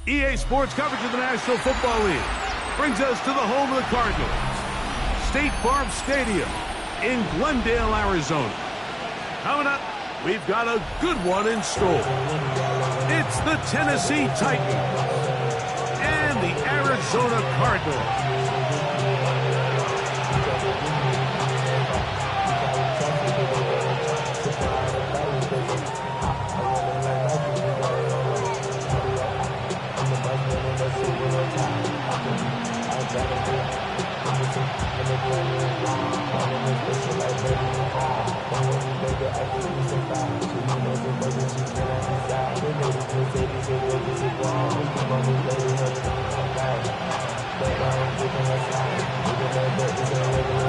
EA Sports coverage of the National Football League brings us to the home of the Cardinals, State Farm Stadium in Glendale, Arizona. Coming up, we've got a good one in store. It's the Tennessee Titans and the Arizona Cardinals.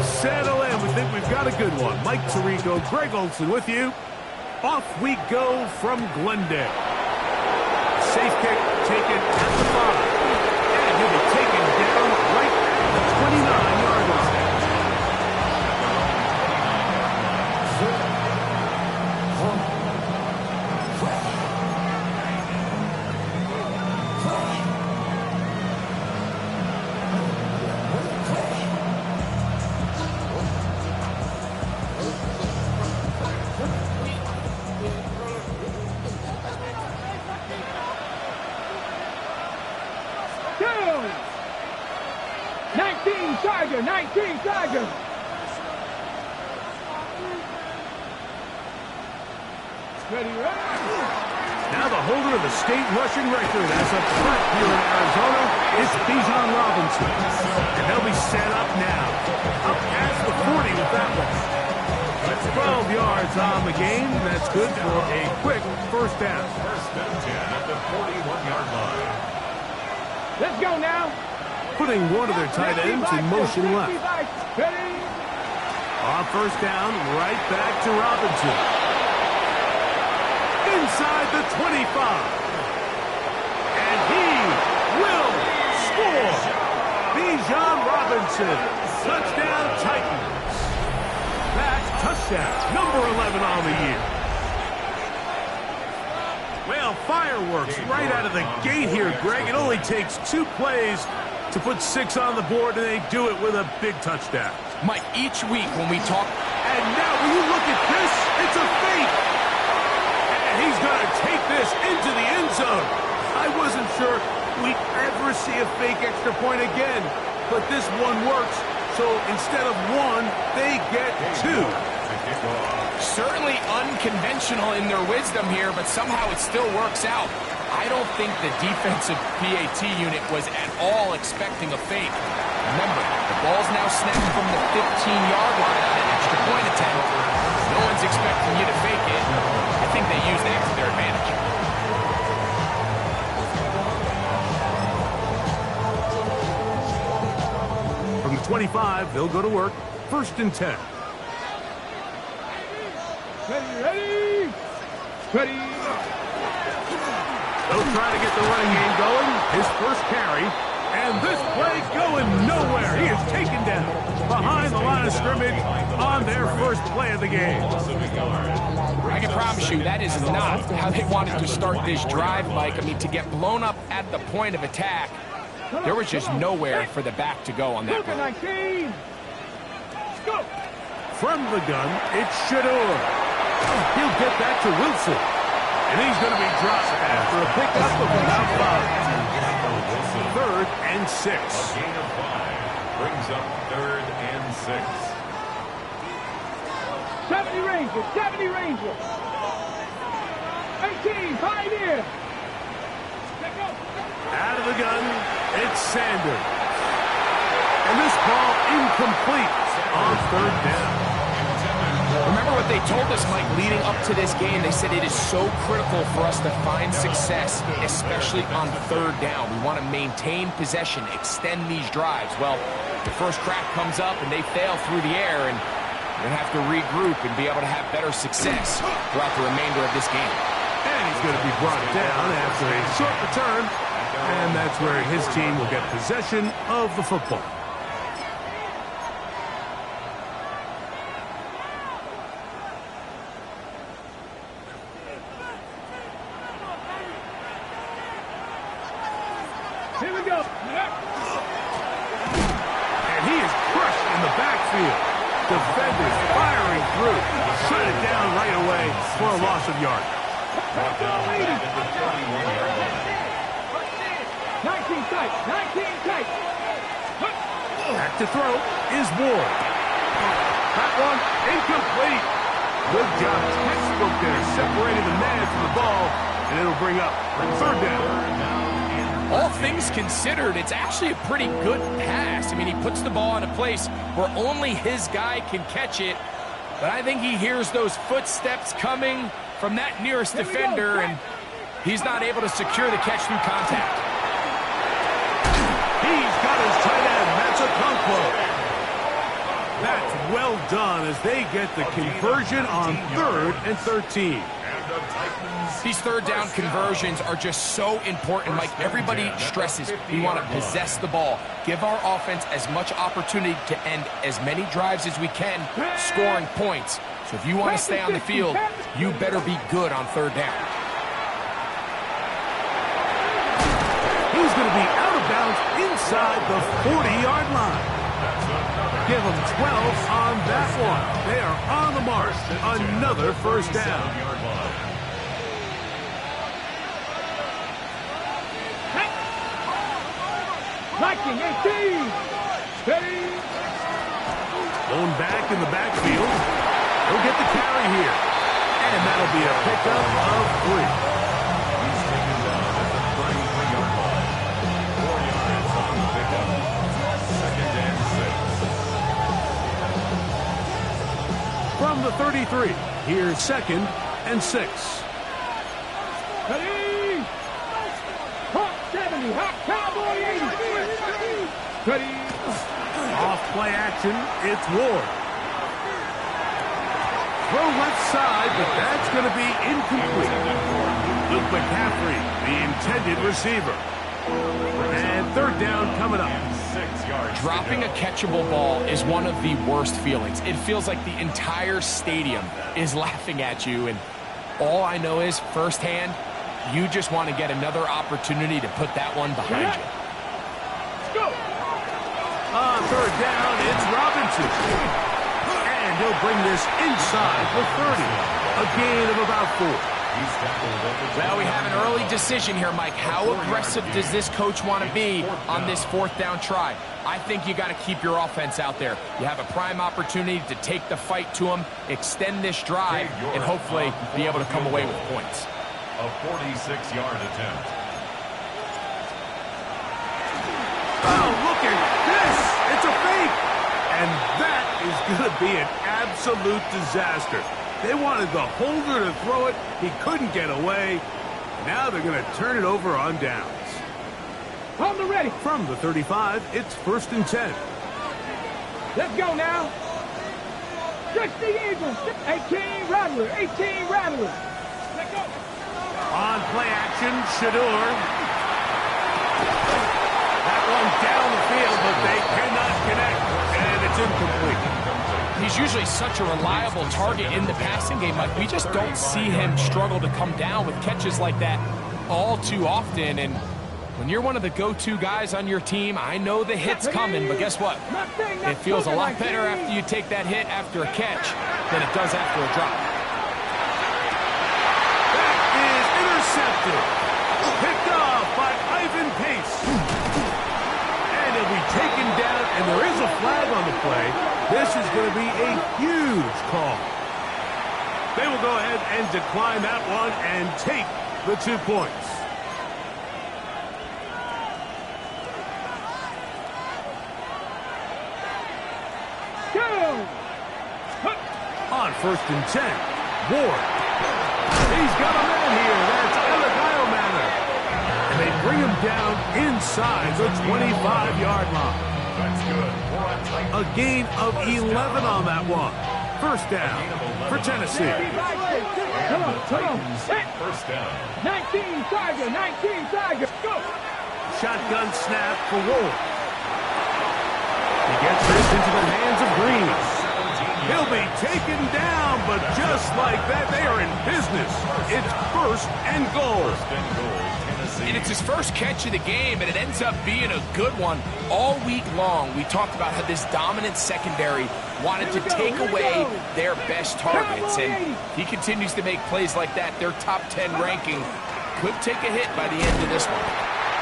Settle in. We think we've got a good one. Mike Tirico, Greg Olson with you. Off we go from Glendale. Safe kick taken at the 5. And he'll be taken down right at the 29-yard line. Tiger. Ready. Now the holder of the state rushing record as a threat here in Arizona is Bijan Robinson. And they'll be set up now. Up past the 40 with that one. That's 12 yards on the game. That's good for a quick first down. First and 10 at the 41-yard line. Let's go now. Putting one of their tight ends in motion left. On first down, right back to Robinson. Inside the 25. And he will score. Bijan Robinson. Touchdown Titans. That's touchdown number 11 on the year. Well, fireworks right out of the gate here, Greg. It only takes 2 plays to put 6 on the board, and they do it with a big touchdown. Mike, each week when we talk... And now, when you look at this, it's a fake. And he's going to take this into the end zone. I wasn't sure we'd ever see a fake extra point again, but this one works. So instead of 1, they get 2. Certainly unconventional in their wisdom here, but somehow it still works out. I don't think the defensive PAT unit was at all expecting a fake. Remember, the ball's now snapped from the 15-yard line on an extra point attempt. No one's expecting you to fake it. I think they used that to their advantage. From the 25, they'll go to work. First and 10. Ready. They'll try to get the running game going. His first carry. And this play going nowhere. He is taken down behind the line of scrimmage on their first play of the game. I can promise you that is not how they wanted to start this drive, Mike. I mean, to get blown up at the point of attack, there was just nowhere for the back to go on that one. From the gun, it's Shador. He'll get that to Wilson. And he's going to be dropped after a pickup of about 5. 3rd and 6. A gain of 5 brings up 3rd and 6. 70 Rangers. 18, Pioneer. Out of the gun, it's Sanders. And this ball incomplete on 3rd down. Remember what they told us, Mike, leading up to this game? They said it is so critical for us to find success, especially on 3rd down. We want to maintain possession, extend these drives. Well, the first crack comes up and they fail through the air, and they're going to have to regroup and be able to have better success throughout the remainder of this game. And he's going to be brought down after a short return, and that's where his team will get possession of the football. Here we go. And he is crushed in the backfield. Defenders firing through. Shut it down right away for a loss of yard. 19 tight. 19 tight. Back to throw is Ward. That one incomplete. Good job, textbook there, separating the man from the ball, and it'll bring up third down. All things considered, it's actually a pretty good pass. I mean, he puts the ball in a place where only his guy can catch it, but I think he hears those footsteps coming from that nearest defender, and he's not able to secure the catch through contact. He's got his tight end. That's a Conquo. That's well done as they get the conversion on 3rd and 13. These third down conversions are just so important, Mike. Everybody stresses we want to possess the ball, give our offense as much opportunity to end as many drives as we can, scoring points. So if you want to stay on the field, you better be good on third down. He's going to be out of bounds inside the 40-yard line. Give them 12 on that one. They are on the mark. Another first down. 19, 18. Steady. Going back in the backfield. He'll get the carry here. And that'll be a pickup of 3. He's taken down at the 33-yard line. 4 yards on the pickup. 2nd and 6. From the 33, here's 2nd and 6. Ready. Hot 70. Hot Cowboy 80. Ready. Off play action, it's Ward. Throw left side, but that's going to be incomplete. Luke McCaffrey, the intended receiver. And third down coming up. 6 yards. Dropping a catchable ball is one of the worst feelings. It feels like the entire stadium is laughing at you, and all I know is firsthand, you just want to get another opportunity to put that one behind you. Let's go. On third down, it's Robinson. And he'll bring this inside the 30. A gain of about 4. Well, we have an early decision here, Mike. How aggressive does this coach want to be on this 4th down try? I think you got to keep your offense out there. You have a prime opportunity to take the fight to them, extend this drive, and hopefully be able to come away with points. A 46-yard attempt. Oh, look at this. It's a fake. And that is going to be an absolute disaster. They wanted the holder to throw it. He couldn't get away. Now they're going to turn it over on downs. On the ready. From the 35, it's 1st and 10. Let's go now. Stretch the Eagles. 18 Rattler. 18 Rattler. Let's go. On play action, Shador. That one down the field, but they cannot connect. And it's incomplete. He's usually such a reliable target in the passing game, Mike. We just don't see him struggle to come down with catches like that all too often. And when you're one of the go-to guys on your team, I know the hit's coming, but guess what? It feels a lot better after you take that hit after a catch than it does after a drop. That is intercepted. Picked off by Ivan Pace. And he'll be taken down, and there is a flag on the play. This is going to be a huge call. They will go ahead and decline that one and take the 2 points. On 1st and 10, Ward. He's got a man here. That's Elegio Manor. And they bring him down inside the 25-yard line. That's good. A gain of 11 on that one. First down for Tennessee. Come on, come on. First down. 19 Tiger, 19 Tiger. Go. Shotgun snap for Ward. He gets this into the hands of Green. He'll be taken down, but just like that, they are in business. It's 1st and goal. And it's his first catch of the game, and it ends up being a good one. All week long, we talked about how this dominant secondary wanted to take away their best targets, and he continues to make plays like that. Their top 10 ranking could take a hit by the end of this one.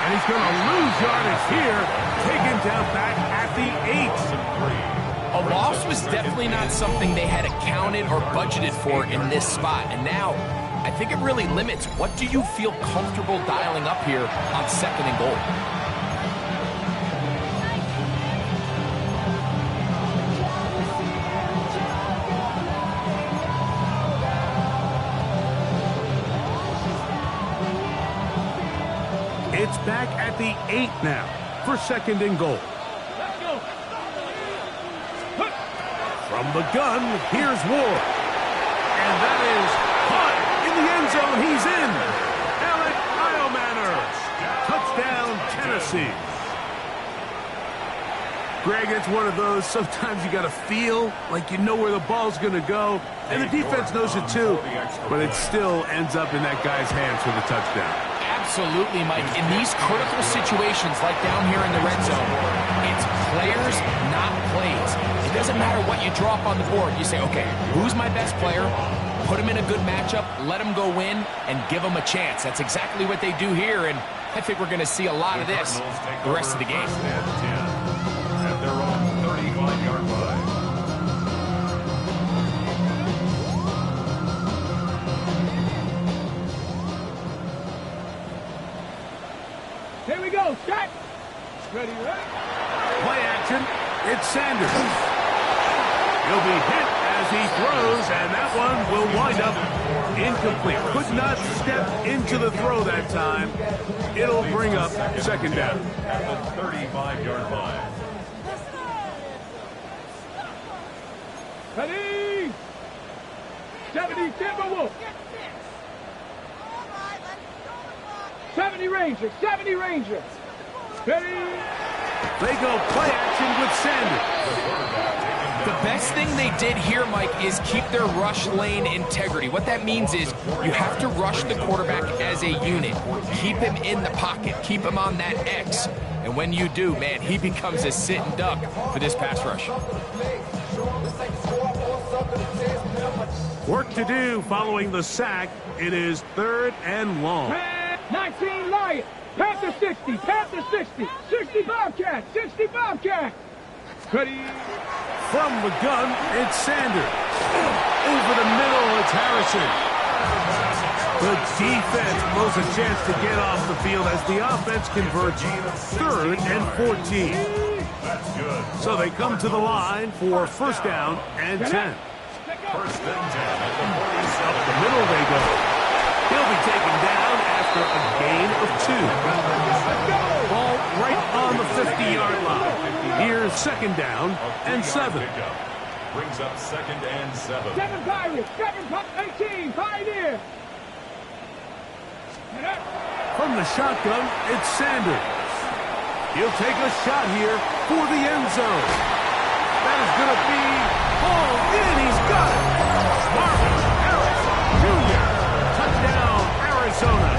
And he's going to lose yardage here, taken down back at the 8. A loss was definitely not something they had accounted or budgeted for in this spot, and now I think it really limits what do you feel comfortable dialing up here on 2nd and goal. It's back at the 8 now for 2nd and goal. From the gun, here's Ward. And that is caught in the end zone. He's in. Alec Eilmanner. Touchdown, Tennessee. Greg, it's one of those, sometimes you got to feel like you know where the ball's going to go. And the defense knows it too. But it still ends up in that guy's hands for the touchdown. Absolutely, Mike. In these critical situations, like down here in the red zone, it's players, not plays. It doesn't matter what you draw up on the board. You say, okay, who's my best player? Put him in a good matchup, let him go win, and give him a chance. That's exactly what they do here, and I think we're going to see a lot of this the rest of the game. At their own 35-yard line. Here we go, shot. Ready, right? Play action. It's Sanders. He'll be hit as he throws, and that one will wind up incomplete. Could not step into the throw that time. It'll bring up 2nd down. At the 35-yard line. Ready? 70 Timberwolves. 70 Rangers. 70 Rangers. Ready? They go play action with Sanders. The best thing they did here, Mike, is keep their rush lane integrity. What that means is you have to rush the quarterback as a unit. Keep him in the pocket. Keep him on that X. And when you do, man, he becomes a sitting duck for this pass rush. Work to do following the sack. It is 3rd and long. 19 Lions. Panther 60. Panther 60. 60 Bobcat. 60 Bobcat. Ready? From the gun, it's Sanders. Over the middle, it's Harrison. The defense blows a chance to get off the field as the offense converts 3rd and 14. That's good. So they come to the line for 1st down and 10. 1st and 10 at the 47. Up the middle they go. He'll be taken down after a gain of 2. Ball right on the 50-yard line. Here's 2nd down and 7. Brings up 2nd and 7. 7 Pirates. 18 Pioneer. From the shotgun, it's Sanders. He'll take a shot here for the end zone. That is going to be hauled in. He's got it. Marvin Harris Jr. Touchdown, Arizona.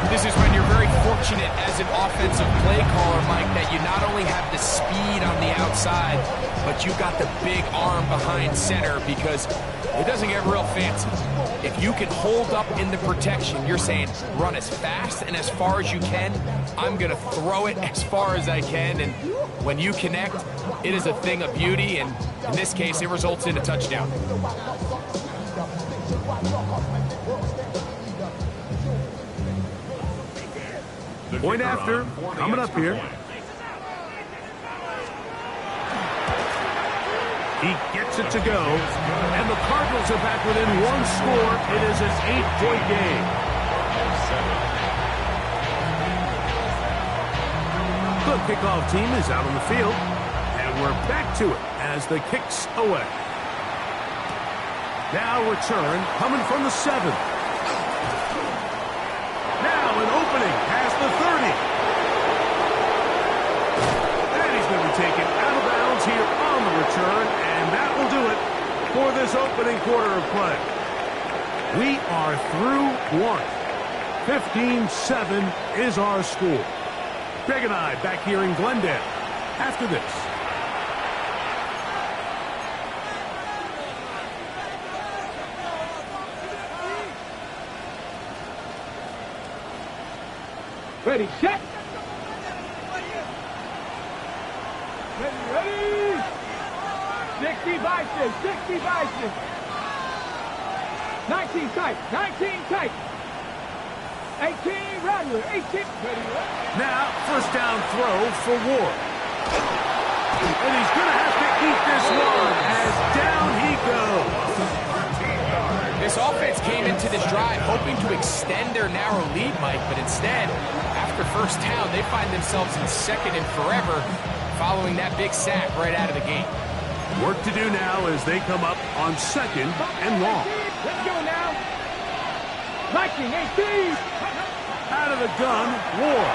This is when you're very fortunate as an offensive play caller, Mike, that you not only have the speed on the outside, but you've got the big arm behind center because it doesn't get real fancy. If you can hold up in the protection, you're saying run as fast and as far as you can. I'm going to throw it as far as I can, and when you connect, it is a thing of beauty, and in this case, it results in a touchdown. Point after, coming up here. He gets it to go, and the Cardinals are back within 1 score. It is an 8-point game. The kickoff team is out on the field, and we're back to it as the kick's away. Now return, coming from the 7. Now an opening past the 30. And he's going to be taken out of bounds here on the return. We are through one. 15-7 is our score. Greg and I back here in Glendale after this. Ready, set. Ready. 60 by 6, 60 by 6. 19 tight, 19 tight. 18 Rattler, 18. Ready. Now, first down throw for Ward. And he's going to have to eat this one as down he goes. This offense came into this drive hoping to extend their narrow lead, Mike, but instead, after first down, they find themselves in second and forever following that big sack right out of the gate. Work to do now as they come up on second and long. Let's go now. Viking, 18. Out of the gun, Ward.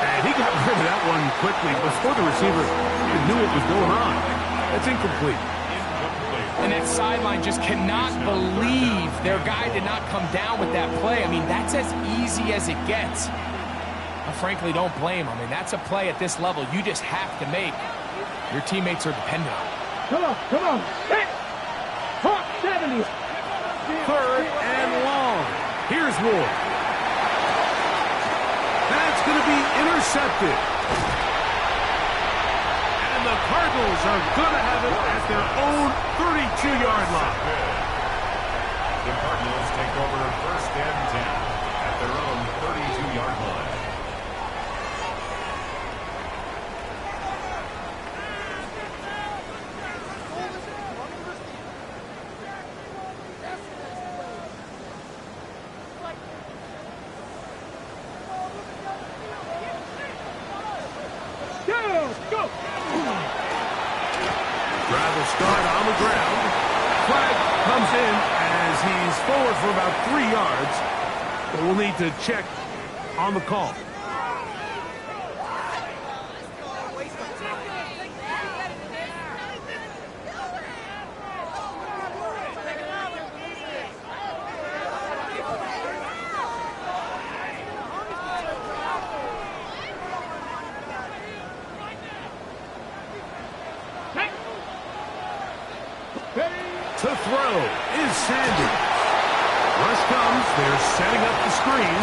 And he got rid of that one quickly before the receiver even knew what was going on. That's incomplete. And that sideline just cannot believe their guy did not come down with that play. I mean, that's as easy as it gets. I frankly don't blame him. I mean, that's a play at this level you just have to make. Your teammates are dependent on it. Come on. Set. Hawk 70. Third and long. Here's Ward. That's going to be intercepted. And the Cardinals are going to have it at their own 32-yard line. The Cardinals take over first and 10 at their own 32-yard line. Go. Drive will start on the ground. Flag comes in as he's forward for about 3 yards. But we'll need to check on the call. To throw is Sanders. Rush comes. They're setting up the screen.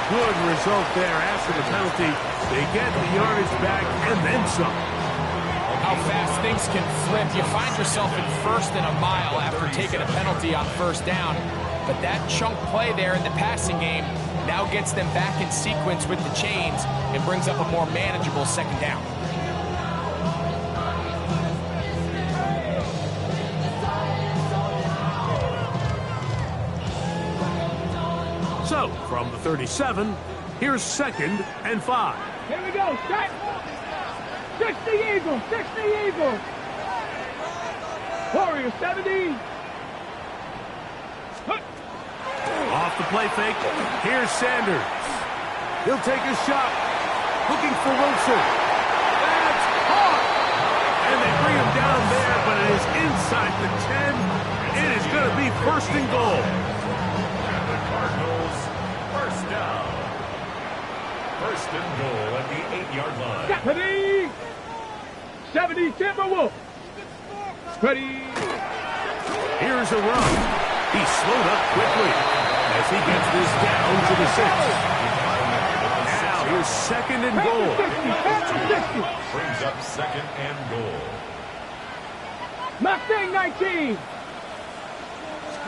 Good result there after the penalty. They get the yardage back and then some. How fast things can flip. You find yourself in first and a mile after taking a penalty on first down. But that chunk play there in the passing game now gets them back in sequence with the chains and brings up a more manageable second down. So, from the 37, here's second and 5. Here we go. Set. 60 Eagles. 60 Eagles. Warriors 70. Off the play fake. Here's Sanders. He'll take a shot. Looking for Wilson. That's caught. And they bring him down there, but it is inside the 10. It is going to be first and goal. And the Cardinals, first down. First and goal at the 8-yard line. 70 Timberwolves. Ready. Here's a run. He slowed up quickly as he gets this down to the 6. Now here's second and goal. Brings up second and goal. Mustang 19.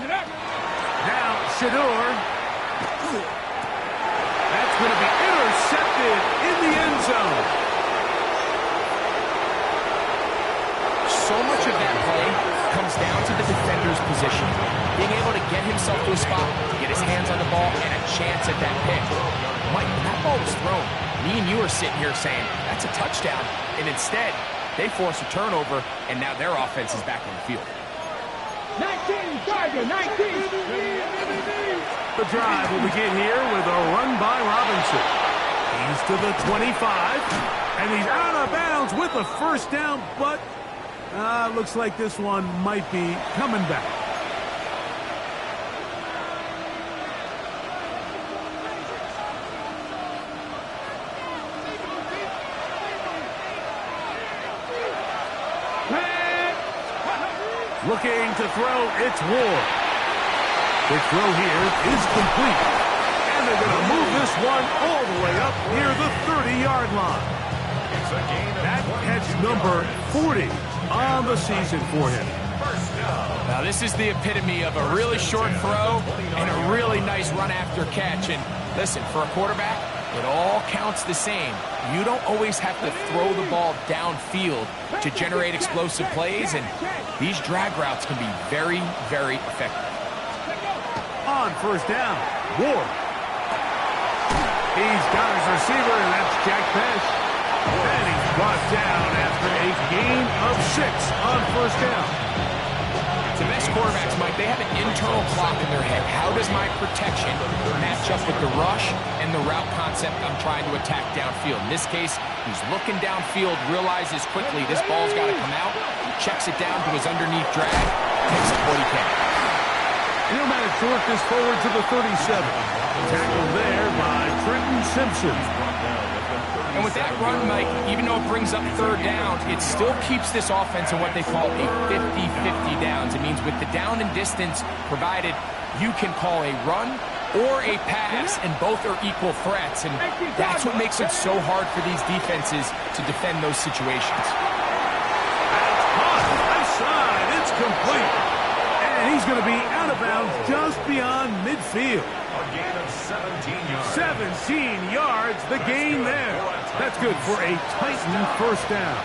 Now Shador. That's going to be intercepted in the end zone. So much of that play comes down to the defender's position. Being able to get himself to a spot, get his hands on the ball, and a chance at that pick. Mike, when that ball was thrown, me and you are sitting here saying, that's a touchdown. And instead, they force a turnover, and now their offense is back on the field. 19, Charger, 19. The drive will begin here with a run by Robinson. He's to the 25, and he's out of bounds with the first down, but looks like this one might be coming back. Looking to throw, it's Ward. The throw here is complete. And they're going to move this one all the way up near the 30-yard line. It's a gain of That catch number 40 on the season for him. Now, this is the epitome of a really short throw and a really nice run after catch. And listen, for a quarterback, it all counts the same. You don't always have to throw the ball downfield to generate explosive plays, and these drag routes can be very, very effective. On first down, Ward. He's got his receiver, and that's Jack Pesh. And he's brought down after a gain of 6 on first down. The best quarterbacks, Mike, they have an internal clock in their head. How does my protection match up with the rush and the route concept I'm trying to attack downfield? In this case, he's looking downfield, realizes quickly this ball's got to come out, checks it down to his underneath drag, takes up what he can. He'll manage to work this forward to the 37. Tackled there by Trenton Simpson. And with that run, Mike, even though it brings up third down, it still keeps this offense in what they call a 50-50 downs. It means with the down and distance provided, you can call a run or a pass, and both are equal threats. And that's what makes it so hard for these defenses to defend those situations. That's caught. Left side. It's complete. And he's going to be out of bounds just beyond midfield. A gain of 17 yards. 17 yards, the gain there. That's good for a Titan first down.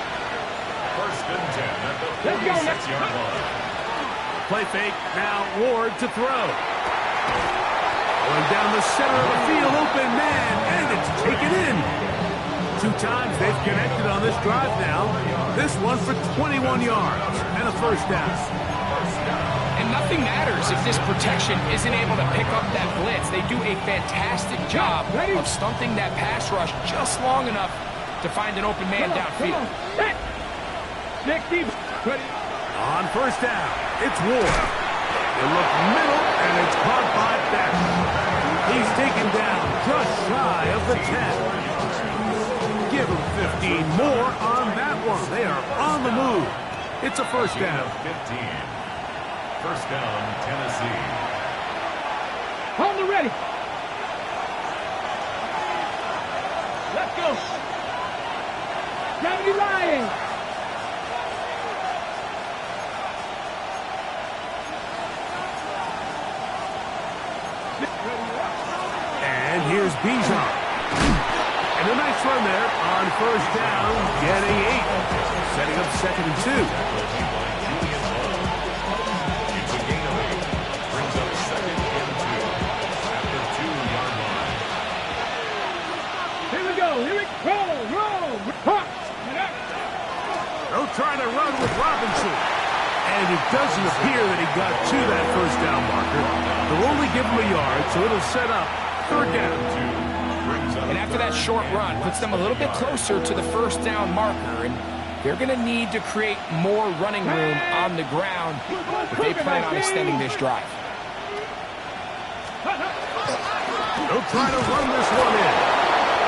First and 10 at the 46-yard line. Play fake, now Ward to throw. Going down the center of the field, open man, and it's taken in. 2 times they've connected on this drive now. This one for 21 yards and a first down. And nothing matters if this protection isn't able to pick up that blitz. They do a fantastic job of stunting that pass rush just long enough to find an open man downfield. On first down, it's Ward. They look middle, and it's caught by Beck. He's taken down just shy of the 10. Give him 15 more on that one. They are on the move. It's a first down. 15. First down, Tennessee. Hold it ready. Let's go. Gravity Lions. And here's Bijan. And a nice run there on first down, getting 8. Setting up second and 2. They'll try to run with Robinson. And it doesn't appear that he got to that first down marker. They'll only give him a yard, so it'll set up third down. And after that short run, puts them a little bit closer to the first down marker. And they're going to need to create more running room on the ground if they plan on extending this drive. They'll try to run this one in.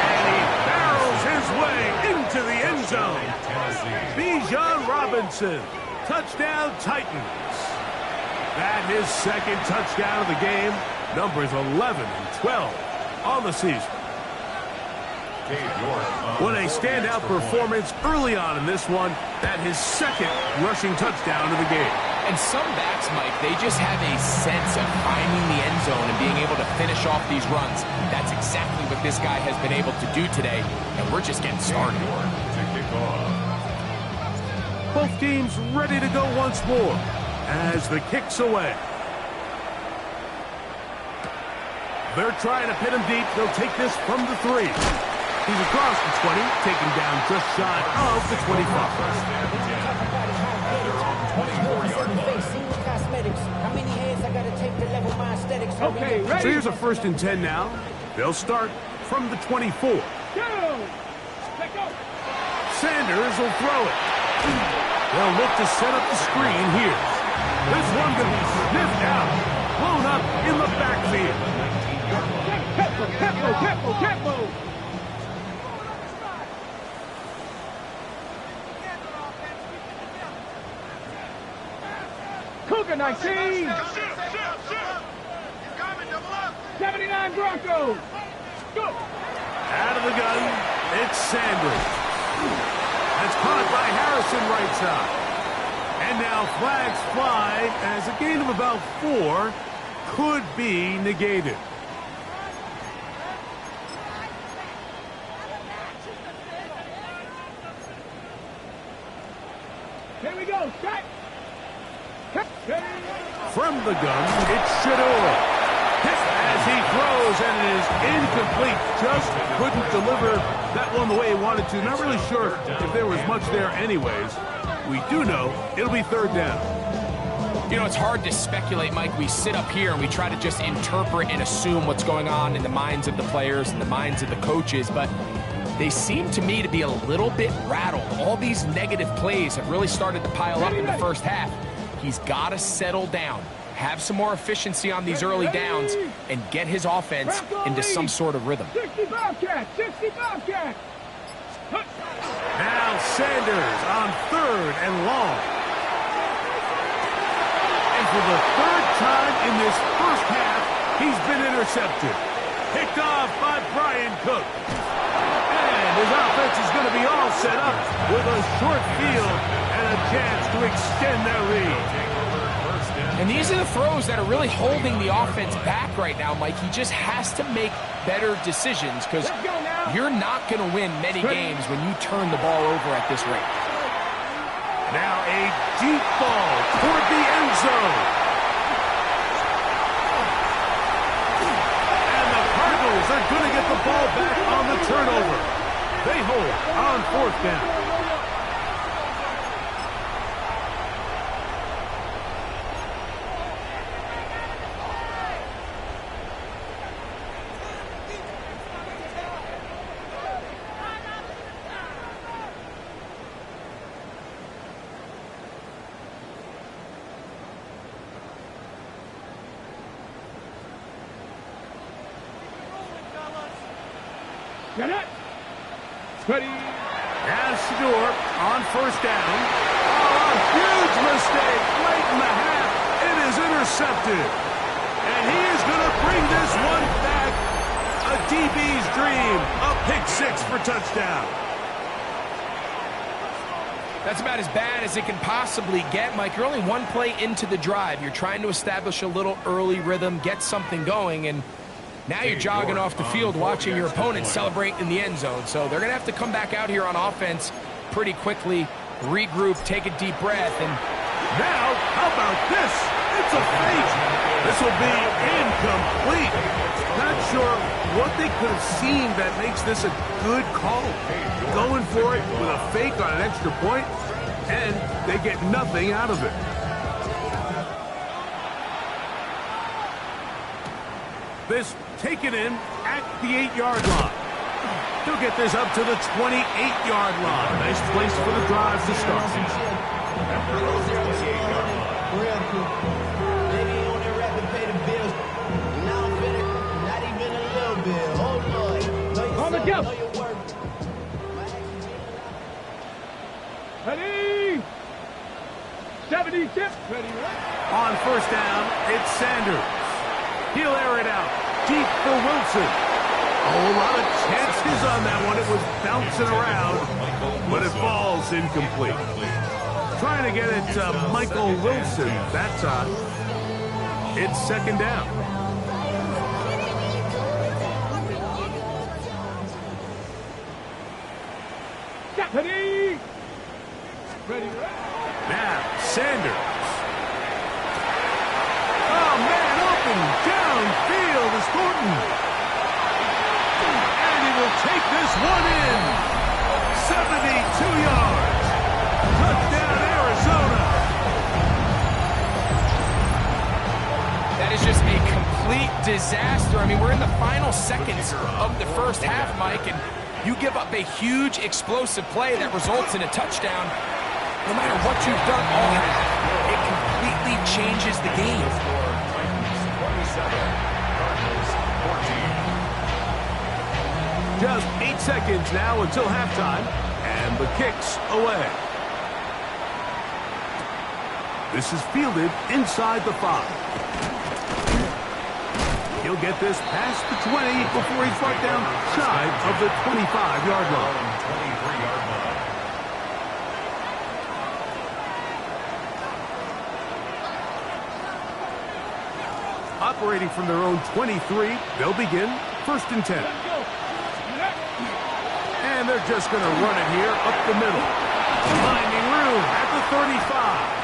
And he barrels his way into the end zone. Bijan Robinson, touchdown Titans. That his second touchdown of the game. Numbers 11 and 12 on the season. What a standout performance early on in this one. That his second rushing touchdown of the game. And some backs, Mike, they just have a sense of finding the end zone and being able to finish off these runs. That's exactly what this guy has been able to do today, and we're just getting started. Both teams ready to go once more as the kick's away. They're trying to pin him deep. They'll take this from the 3. He's across the 20, taken down just shy of the 25. Okay, ready? So here's a first and 10 now. They'll start from the 24. Go. Sanders will throw it. They'll look to set up the screen here. This one going to be sniffed out. Blown up in the backfield. Tempo. 19. 79 Broncos. Go. Out of the gun, it's Sanders. That's caught by Harrison right side. And now flags fly as a gain of about 4 could be negated. Here we go. Set. From the gun, it's Shador. As he throws, and it is incomplete. Just couldn't deliver that one the way he wanted to. Not really sure if there was much there anyways. We do know it'll be 3rd down. You know, it's hard to speculate, Mike. We sit up here and we try to just interpret and assume what's going on in the minds of the players and the minds of the coaches, but they seem to me to be a little bit rattled. All these negative plays have really started to pile up in the first half. He's got to settle down, have some more efficiency on these early downs, and get his offense into some sort of rhythm. 60 Bobcats, 60 Bobcats. Now Sanders on 3rd and long. And for the 3rd time in this first half, he's been intercepted. Picked off by Brian Cook. And his offense is going to be all set up with a short field and a chance to extend their lead. And these are the throws that are really holding the offense back right now, Mike. He just has to make better decisions because you're not going to win many games when you turn the ball over at this rate. Now a deep ball toward the end zone. And the Cardinals are going to get the ball back on the turnover. They hold on 4th down. Get it. Ready. As Shador on 1st down. Oh, a huge mistake late in the half. It is intercepted. And he is going to bring this one back. A DB's dream. A pick 6 for touchdown. That's about as bad as it can possibly get, Mike. You're only one play into the drive. You're trying to establish a little early rhythm, get something going, and now you're jogging off the field watching your opponent celebrate in the end zone. So they're going to have to come back out here on offense pretty quickly, regroup, take a deep breath. And now, how about this? It's a fake. This will be incomplete. Not sure what they could have seen that makes this a good call. Going for it with a fake on an extra point, and they get nothing out of it. This taken in at the 8-yard line. He'll get this up to the 28-yard line. Nice place for the drive to start. On the jump. Ready. 70 tip. Ready. On 1st down, it's Sanders. He'll air it out deep for Wilson. A whole lot of chances on that one. It was bouncing around, but it falls incomplete. Trying to get it to Michael Wilson that time. It's 2nd down. Ready. Ready. Now, Sanders. Oh, man, open downfield is Thornton. And he will take this one in. 72 yards. Touchdown, Arizona. that is just a complete disaster. I mean, we're in the final seconds of the first half, Mike, and you give up a huge explosive play that results in a touchdown. No matter what you've done all half, it completely changes the game. Just 8 seconds now until halftime, and the kick's away. This is fielded inside the 5. He'll get this past the 20 before he's brought down shy of the 25-yard line. 23-yard line. Operating from their own 23, they'll begin 1st and 10. And they're just going to run it here up the middle. Finding room at the 35.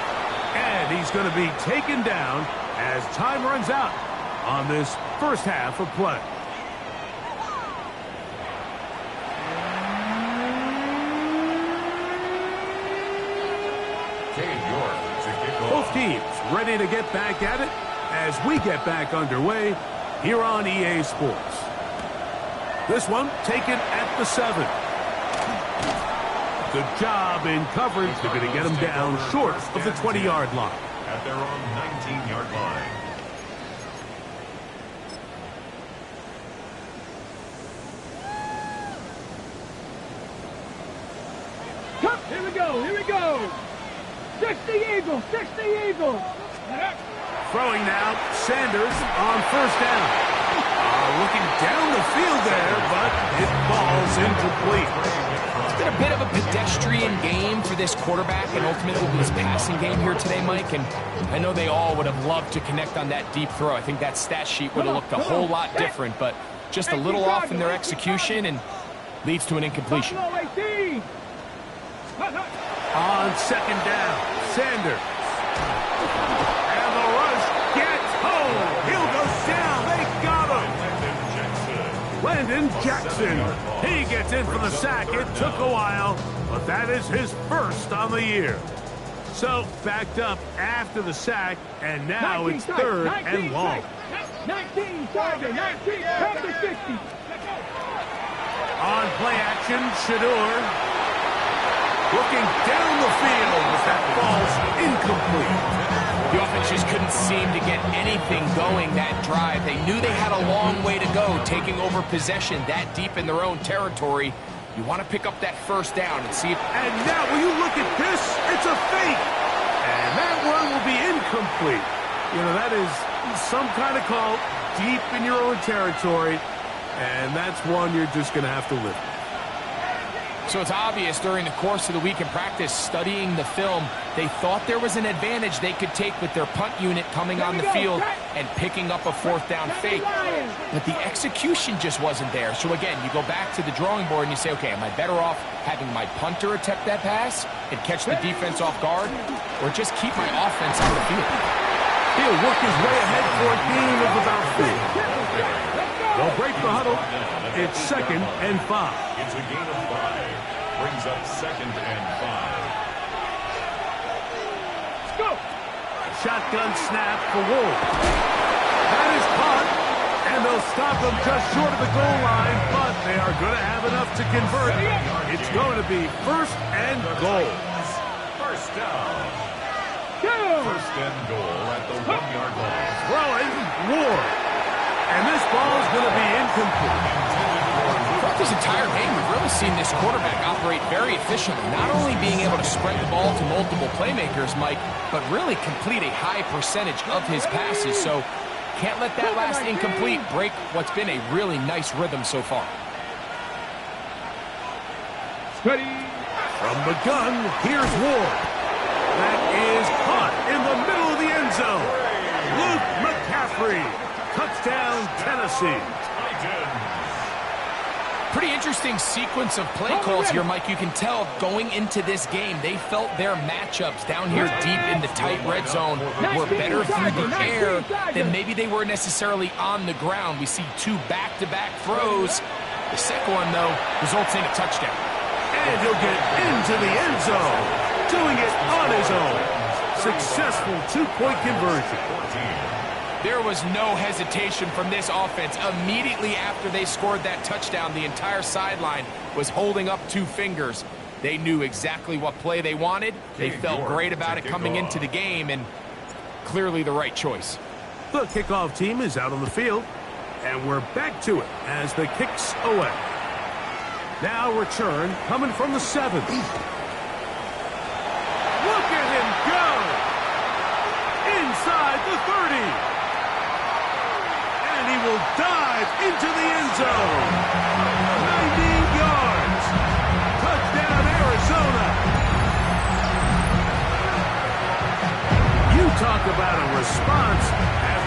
And he's going to be taken down as time runs out on this first half of play. Both teams ready to get back at it as we get back underway here on EA Sports. This one taken at the 7. Good job in coverage. They're going to get him down short of the 20-yard line. At their own 19-yard line. Come, here we go, here we go. 60 Eagles, 60 Eagles. Throwing now, Sanders on 1st down. Looking down the field there, but it falls incomplete. It's been a bit of a pedestrian game for this quarterback and ultimately his passing game here today, Mike. And I know they all would have loved to connect on that deep throw. I think that stat sheet would have looked a whole lot different, but just a little off in their execution and leads to an incompletion. On 2nd down, Sanders. And the rush gets home. He'll go down. They got him. Landon Jackson. He gets in for the sack. It took a while, but that is his first on the year. So backed up after the sack, and now it's 3rd and long. 19, target, 19, after 50. On play action, Shador. Looking down the field, but that ball's incomplete. The offense just couldn't seem to get anything going that drive. They knew they had a long way to go, taking over possession that deep in their own territory. You want to pick up that 1st down and see if... And now, will you look at this? It's a fake. And that one will be incomplete. You know, that is some kind of call deep in your own territory. And that's one you're just going to have to live with. So it's obvious during the course of the week in practice, studying the film, they thought there was an advantage they could take with their punt unit coming on the field and picking up a 4th down fake. But the execution just wasn't there. So again, you go back to the drawing board and you say, okay, am I better off having my punter attempt that pass and catch the defense off guard, or just keep my offense on the field? He'll work his way ahead for a gain of about 4. They'll break the huddle. It's 2nd and 5. It's a gain of 5. Brings up 2nd and 5. Let's go. Shotgun snap for Wolf. That is caught, and they'll stop him just short of the goal line, but they are going to have enough to convert. It's going to be 1st and goal. 1st down. Go. 1st and goal at the 1-yard line. Throwing, Ward. And this ball is going to be incomplete. Throughout this entire game, we've really seen this quarterback operate very efficiently, not only being able to spread the ball to multiple playmakers, Mike, but really complete a high percentage of his passes. So can't let that last incomplete break what's been a really nice rhythm so far. Ready. From the gun, here's Ward. That is caught in the middle of the end zone. Luke McCaffrey. Touchdown, Tennessee. Pretty interesting sequence of play calls here, Mike. You can tell going into this game, they felt their matchups down here deep in the tight red zone were better through the air than maybe they were necessarily on the ground. We see 2 back-to-back throws. The second one, though, results in a touchdown. And he'll get into the end zone, doing it on his own. Successful 2-point conversion. There was no hesitation from this offense. Immediately after they scored that touchdown, the entire sideline was holding up 2 fingers. They knew exactly what play they wanted. They felt great about it coming into the game, and clearly the right choice. The kickoff team is out on the field, and we're back to it as the kicks away. Now return coming from the 7. Look at him go! the 30. And he will dive into the end zone. 90 yards. Touchdown, Arizona. You talk about a response.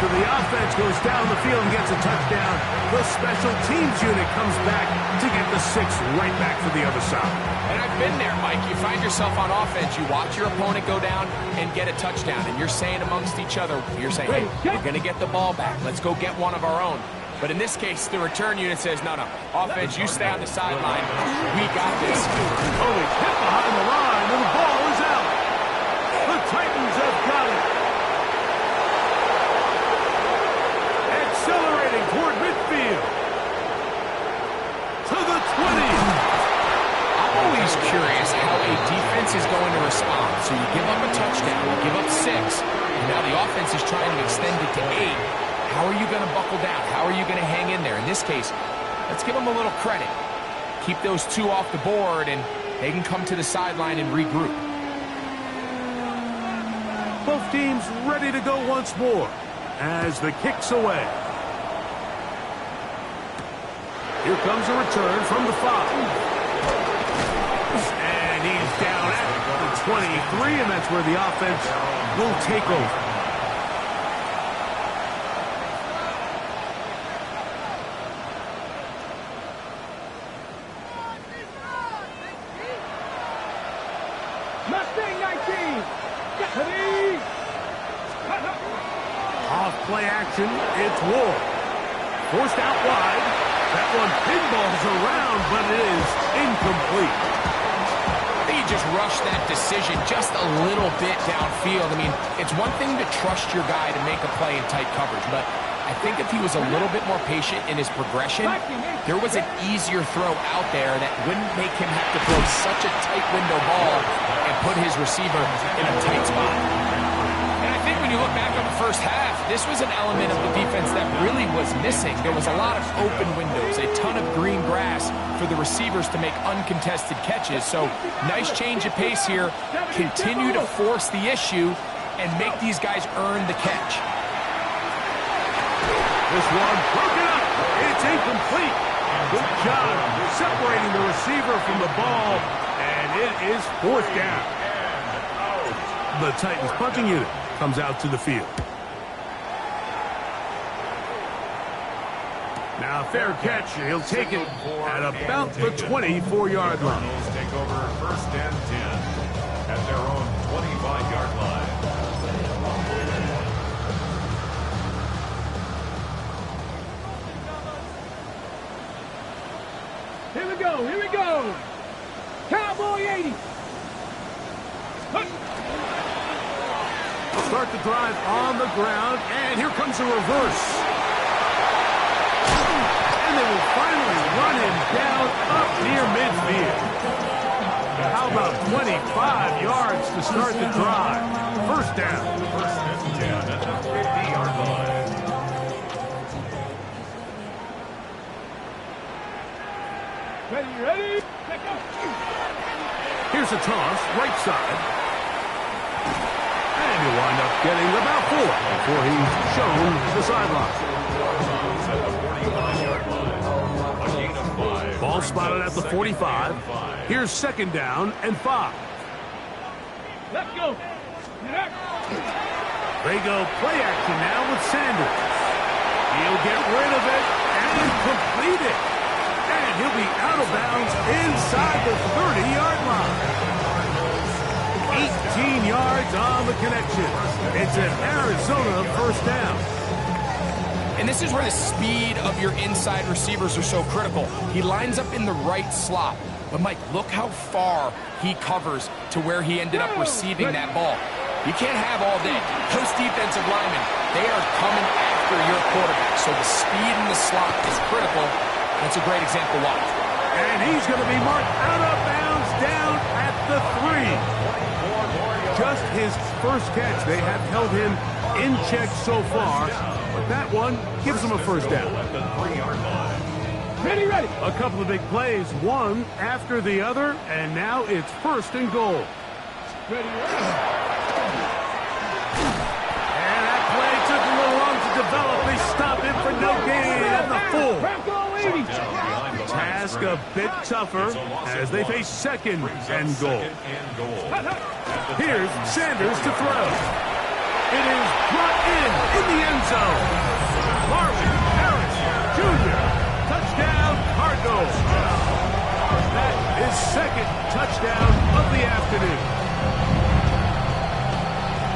After the offense goes down the field and gets a touchdown, the special teams unit comes back to get the 6 right back for the other side. And I've been there, Mike. You find yourself on offense, you watch your opponent go down and get a touchdown, and you're saying amongst each other, you're saying, hey, we're going to get the ball back. Let's go get one of our own. But in this case, the return unit says, no, offense, you stay on the sideline. We got this. Oh, it's hit behind the line, and the ball is out. The Titans have got it. Accelerating toward midfield. To the 20. I'm always curious how a defense is going to respond. So you give up a touchdown, you give up 6, and now the offense is trying to extend it to 8. How are you going to buckle down? How are you going to hang in there? In this case, let's give them a little credit. Keep those 2 off the board, and they can come to the sideline and regroup. Both teams ready to go once more as the kick's away. Here comes a return from the 5. And he's down at the 23, and that's where the offense will take over. Mustang 19. Off play action, it's Ward. Forced out wide. That one pinballs around, but it is incomplete. I think he just rushed that decision just a little bit downfield. I mean, it's one thing to trust your guy to make a play in tight coverage, but I think if he was a little bit more patient in his progression, there was an easier throw out there that wouldn't make him have to throw such a tight window ball and put his receiver in a tight spot. And I think when you look back on the first half, this was an element of the defense that really was missing. There was a lot of open windows, a ton of green grass for the receivers to make uncontested catches. So nice change of pace here. Continue to force the issue and make these guys earn the catch. This one broken up. It's incomplete. Good job separating the receiver from the ball, and it is 4th down. The Titans punting unit comes out to the field. Now fair catch. He'll take it at about the 24-yard line. Take over 1st and 10 at their own 25-yard line. Here we go. Cowboy 80. Start the drive on the ground, and here comes a reverse. And they will finally run him down up near midfield. How about 25 yards to start the drive? 1st down. 1st and 10 at the 50-yard line. Ready? Here's a toss, right side. And he'll wind up getting about 4 before he's shown the sideline. At the 45-yard line. A gain of 5. Ball spotted at the 45. Here's 2nd down and 5. Let's go. They go play action now with Sanders. He'll get rid of it and complete it. And he'll be out of bounds inside the 30-yard line. 18 yards on the connection. It's an Arizona 1st down. And this is where the speed of your inside receivers are so critical. He lines up in the right slot. But, Mike, look how far he covers to where he ended up receiving that ball. You can't have all day. Those defensive linemen, they are coming after your quarterback. So the speed in the slot is critical. That's a great example. Watch. And he's going to be marked out of bounds down at the 3. Just his first catch. They have held him in check so far, but that one gives him a 1st down. At the 3-yard line. Ready. A couple of big plays, one after the other, and now it's 1st and goal. Ready. And that play task a bit tougher as they face second and goal. Here's Sanders to throw. It is brought in the end zone. Marvin Harris Jr. Touchdown, Cardinals. That is second touchdown of the afternoon.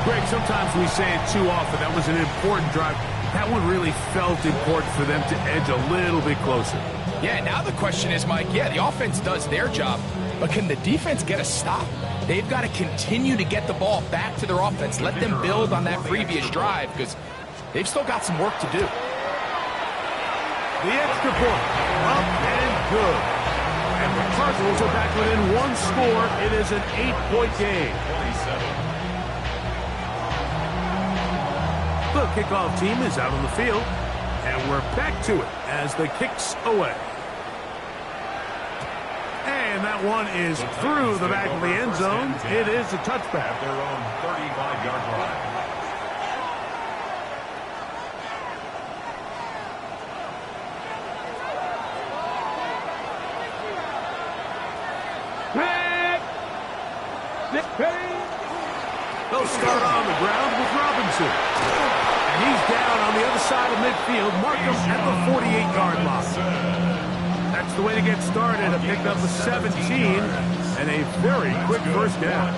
Greg, sometimes we say it too often. That was an important drive. That one really felt important for them to edge a little bit closer. Yeah, now the question is, Mike, yeah, the offense does their job, but can the defense get a stop? They've got to continue to get the ball back to their offense. Let them build on that previous drive because they've still got some work to do. The extra point, up and good. And the Cardinals are back within one score. It is an 8-point game. The kickoff team is out on the field, and we're back to it as the kick's away. And that one is through the back of the end zone. It is a touchback. At their own 35-yard line. They'll start on the ground with Robinson. And he's down on the other side of midfield. Mark him at the 48-yard line. That's the way to get started. A pickup of 17 and a very quick first down.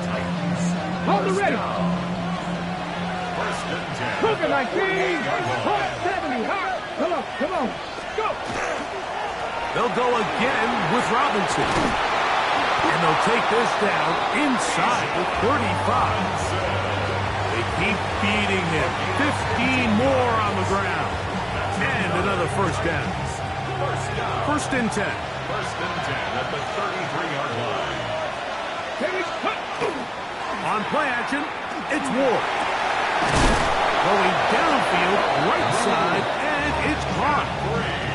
Hold it ready. First and 10. Look at 19. 70. Come on, come on. Go. They'll go again with Robinson. And they'll take this down inside the 35. They keep beating him. 15 more on the ground. And another first down. First and 10. First and 10 at the 33-yard line. On play action, it's Ward. Going downfield, right side, and it's caught.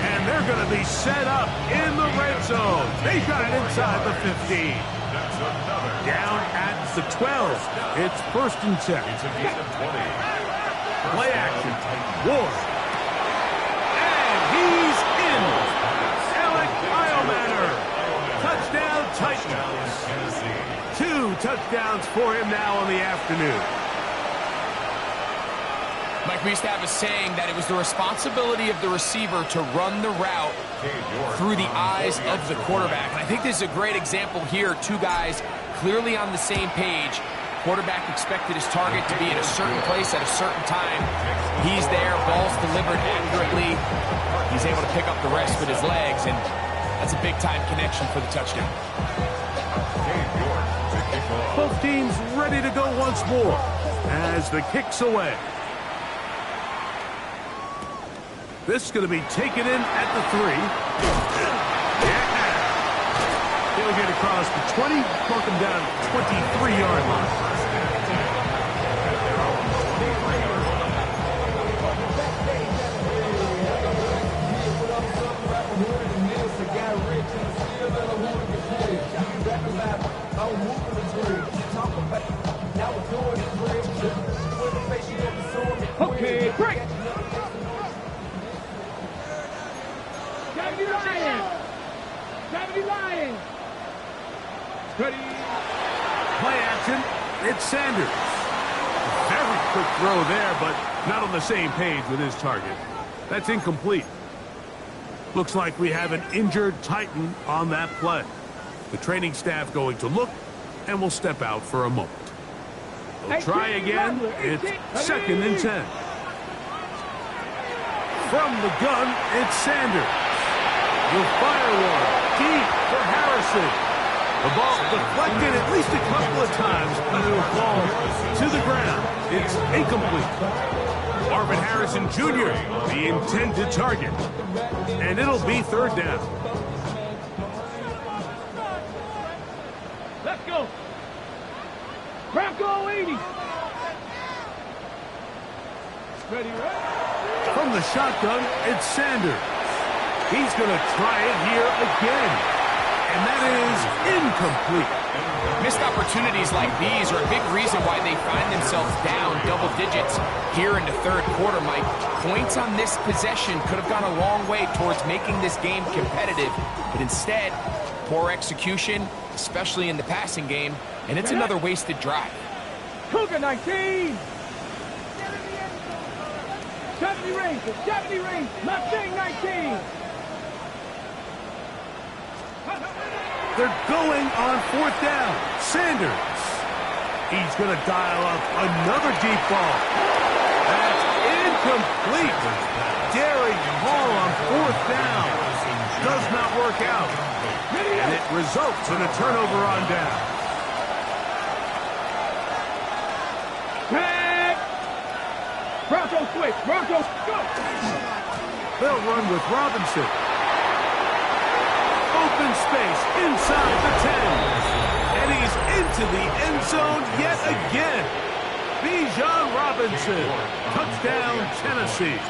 And they're going to be set up in the red zone. They've got it inside the 15. Down at the 12. It's first and 10. Play action. Ward. And he's in. Alec Eilmaner. Touchdown Titans. 2 touchdowns for him now on the afternoon. Mike, we used to have a saying that it was the responsibility of the receiver to run the route through the eyes of the quarterback. And I think this is a great example here. 2 guys clearly on the same page. Quarterback expected his target to be in a certain place at a certain time. He's there, ball's delivered accurately. He's able to pick up the rest with his legs, and that's a big-time connection for the touchdown. Both teams ready to go once more as the kick's away. This is going to be taken in at the 3. Yeah. He'll get across the 20, mark him down at the 23-yard line. Okay, break. Gravity Lions. Gravity Lions. Ready. Play action. It's Sanders. Very quick throw there, but not on the same page with his target. That's incomplete. Looks like we have an injured Titan on that play. The training staff going to look and will step out for a moment. They'll try again. It's second and 10. From the gun, it's Sanders. He'll fire one deep for Harrison. The ball deflected at least a couple of times, but it'll fall to the ground. It's incomplete. Marvin Harrison Jr., the intended target. And it'll be third down. Let's go. Bronco 80. Ready, right? From the shotgun, it's Sanders. He's going to try it here again. And that is incomplete. Missed opportunities like these are a big reason why they find themselves down double digits here in the third quarter, Mike. Points on this possession could have gone a long way towards making this game competitive, but instead, poor execution, especially in the passing game, and it's another wasted drive. Cougar 19. 70 Rangers, 70 Rangers, Mustang 19. They're going on fourth down. Sanders. He's going to dial up another deep ball. That's incomplete. Daring ball on fourth down. Does not work out. And it results in a turnover on down. Tag. Broncos switch. Broncos go. They'll run with Robinson. Open space inside the 10. And he's into the end zone yet again. Bijan Robinson. Touchdown, Tennessee.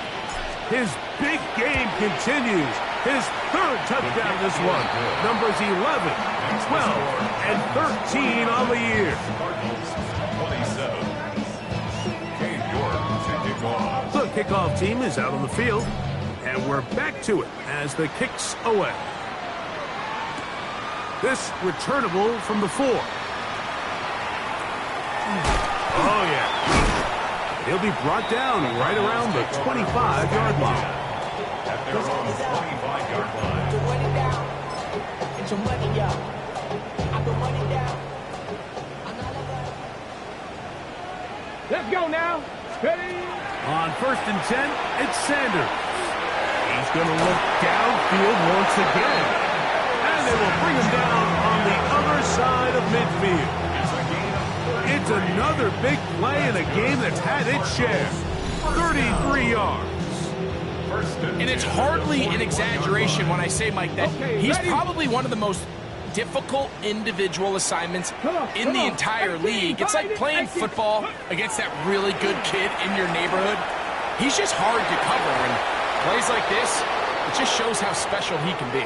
His big game continues. His third touchdown this one. Numbers 11, 12, and 13 on the year. 27. Cade York to kick off. The kickoff team is out on the field. And we're back to it as the kick's away. This returnable from the 4. Oh, yeah. He'll be brought down right around the 25-yard line. At their own 25-yard line. Put your money down. Get your money up. I put money down. Let's go now. Ready? On first and 10, it's Sanders. He's going to look downfield once again. And they will bring him down on the other side of midfield. It's another big play in a game that's had its share. 33 yards. And it's hardly an exaggeration when I say, Mike, that he's probably one of the most difficult individual assignments in the entire league. It's like playing football against that really good kid in your neighborhood. He's just hard to cover, and plays like this, it just shows how special he can be.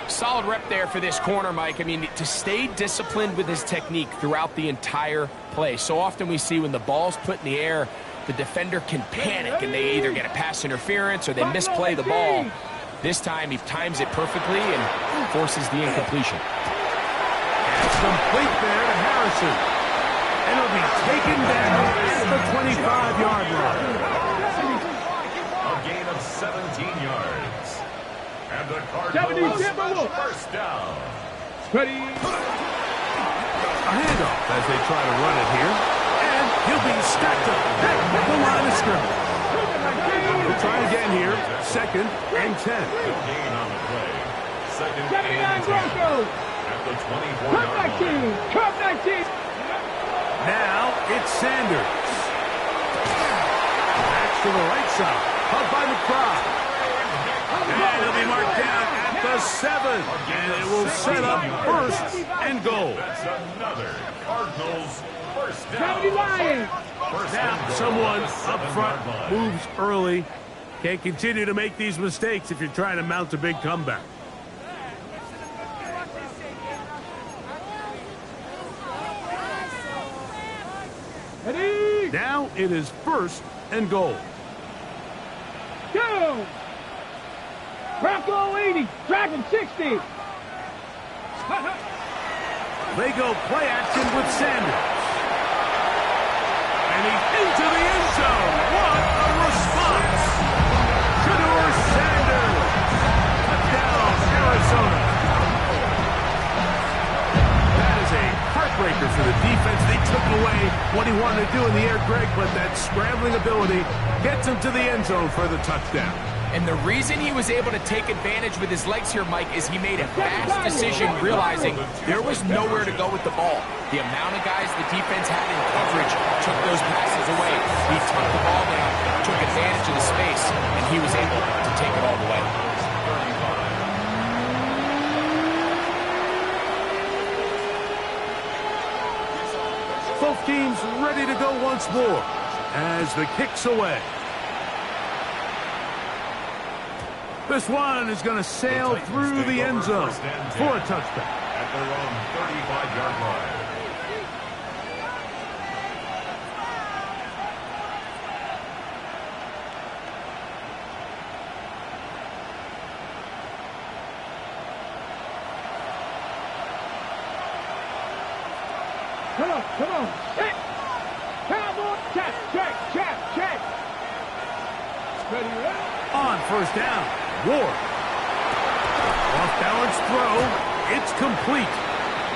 Solid rep there for this corner, Mike. I mean, to stay disciplined with his technique throughout the entire play. So often we see when the ball's put in the air, the defender can panic, and they either get a pass interference or they misplay the ball. This time, he times it perfectly and forces the incompletion. It's complete there to Harrison. And it'll be taken down at the 25-yard line. A gain of 17 yards. And the Cardinals first down. Ready? A handoff as they try to run it here. And he'll be stacked up at the line of scrimmage. We'll try again here. Second and 10. Good gain on the play. Second 79 and 10. Broncos. At the Cup 24-yard line. 19. Cup 19. Now it's Sanders. Back to the right side. Up by McBride. And he'll be marked down at the 7. And it will set up first and goal. That's another Cardinals first down. 70 Lions. Now someone up front moves early. Can't continue to make these mistakes if you're trying to mount a big comeback. Ready? Now it is first and goal. Go. Bronco 80. Dragon 60. They go play action with Sanders. And he's into the end zone. What a response. Shedeur Sanders. Touchdown, Arizona. That is a heartbreaker for the defense. They took away what he wanted to do in the air, Greg, but that scrambling ability gets him to the end zone for the touchdown. And the reason he was able to take advantage with his legs here, Mike, is he made a fast decision realizing there was nowhere to go with the ball. The amount of guys the defense had in coverage took those passes away. He took the ball down, took advantage of the space, and he was able to take it all the way. Both teams ready to go once more as the kick's away. This one is going to sail through the end zone for a touchback. At their own 35-yard line. Come on, come on. Hey! Cowboy, check, check, check, check. Ready, ready? On first down, Ward. Off-balance throw. It's complete.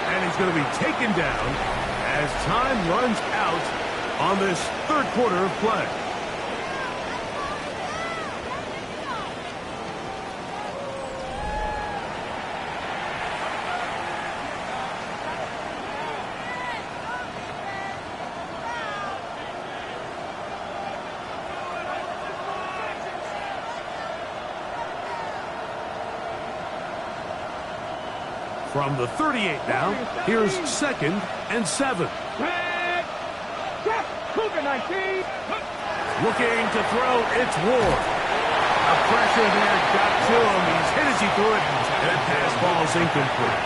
And he's going to be taken down as time runs out on this third quarter of play. From the 38 now, here's 2nd and 7. Check, check. Cougar 19. Looking to throw, it's Ward. A pressure there got to him. He's hit as he threw it, and that pass ball is incomplete.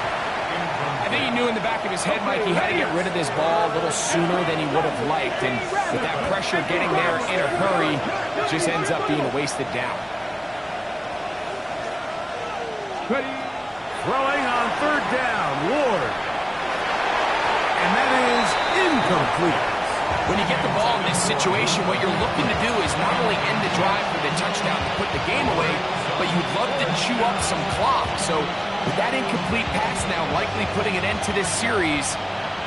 I think he knew in the back of his head, Mike, he had to get rid of this ball a little sooner than he would have liked. And with that pressure getting there in a hurry, it just ends up being a wasted down. Ready. Throwing on third down, Ward. And that is incomplete. When you get the ball in this situation, what you're looking to do is not only end the drive with a touchdown to put the game away, but you'd love to chew up some clock. So with that incomplete pass now likely putting an end to this series,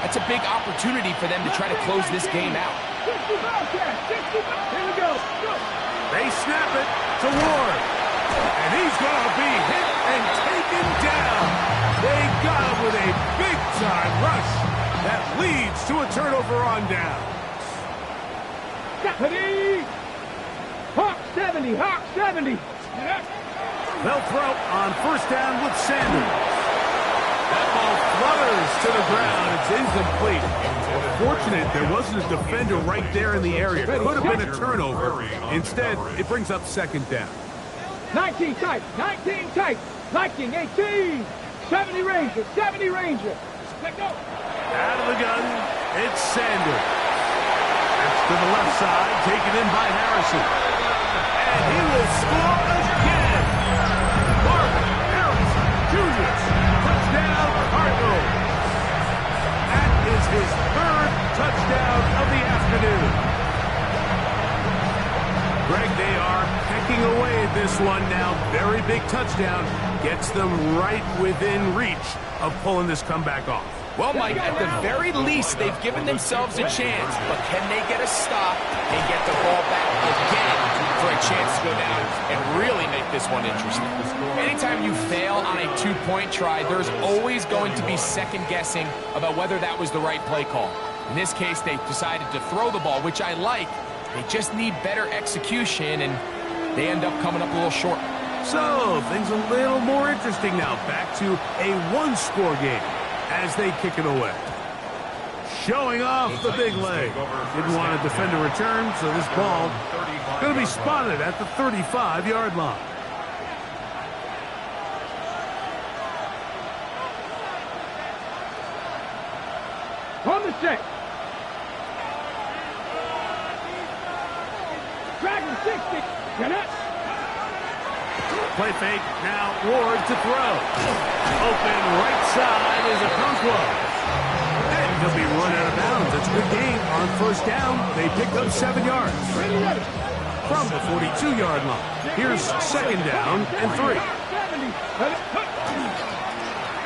that's a big opportunity for them to try to close this game out. 60 Bobcats, 60 Bobcats. Here we go. Go. They snap it to Ward. And he's going to be hit and taken down. They got him with a big-time rush that leads to a turnover on down. Stephanie. Hawk 70, Hawk 70. They'll throw on first down with Sanders. That ball flutters to the ground. It's incomplete. Fortunate there wasn't a defender right there in the area. Could have been a turnover. Instead, it brings up 2nd down. 19 tight, 19 tight. Viking 18. 70 Ranger, 70 Ranger. Let go. Out of the gun, it's Sanders. It's to the left side, taken in by Harrison. And he will score again. Mark Harrison Jr. Touchdown, Cardinals. That is his 3rd touchdown of the afternoon. Greg, they are pecking away at this one now. Very big touchdown. Gets them right within reach of pulling this comeback off. Well, Mike, at the very least, they've given themselves a chance, but can they get a stop and get the ball back again for a chance to go down and really make this one interesting? Anytime you fail on a 2-point try, there's always going to be second-guessing about whether that was the right play call. In this case, they decided to throw the ball, which I like. They just need better execution, and they end up coming up a little short. So, things a little more interesting now. Back to a one-score game as they kick it away. Showing off the big leg. Didn't want to defend a return, so this ball going to be spotted at the 35-yard line. On the set. Dragon 60. Get it. Play fake. Now Ward to throw. Open right side is a Conquo. And he'll be run out of bounds. It's a good game on first down. They picked up 7 yards. Ready, ready. From the 42-yard line. Here's 2nd down and 3. 70.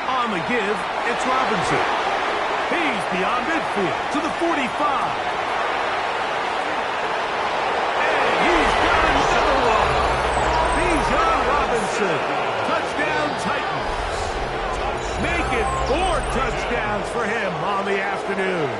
On the give, it's Robinson. He's beyond midfield to the 45. Touchdown Titans. Make it 4 touchdowns for him on the afternoon.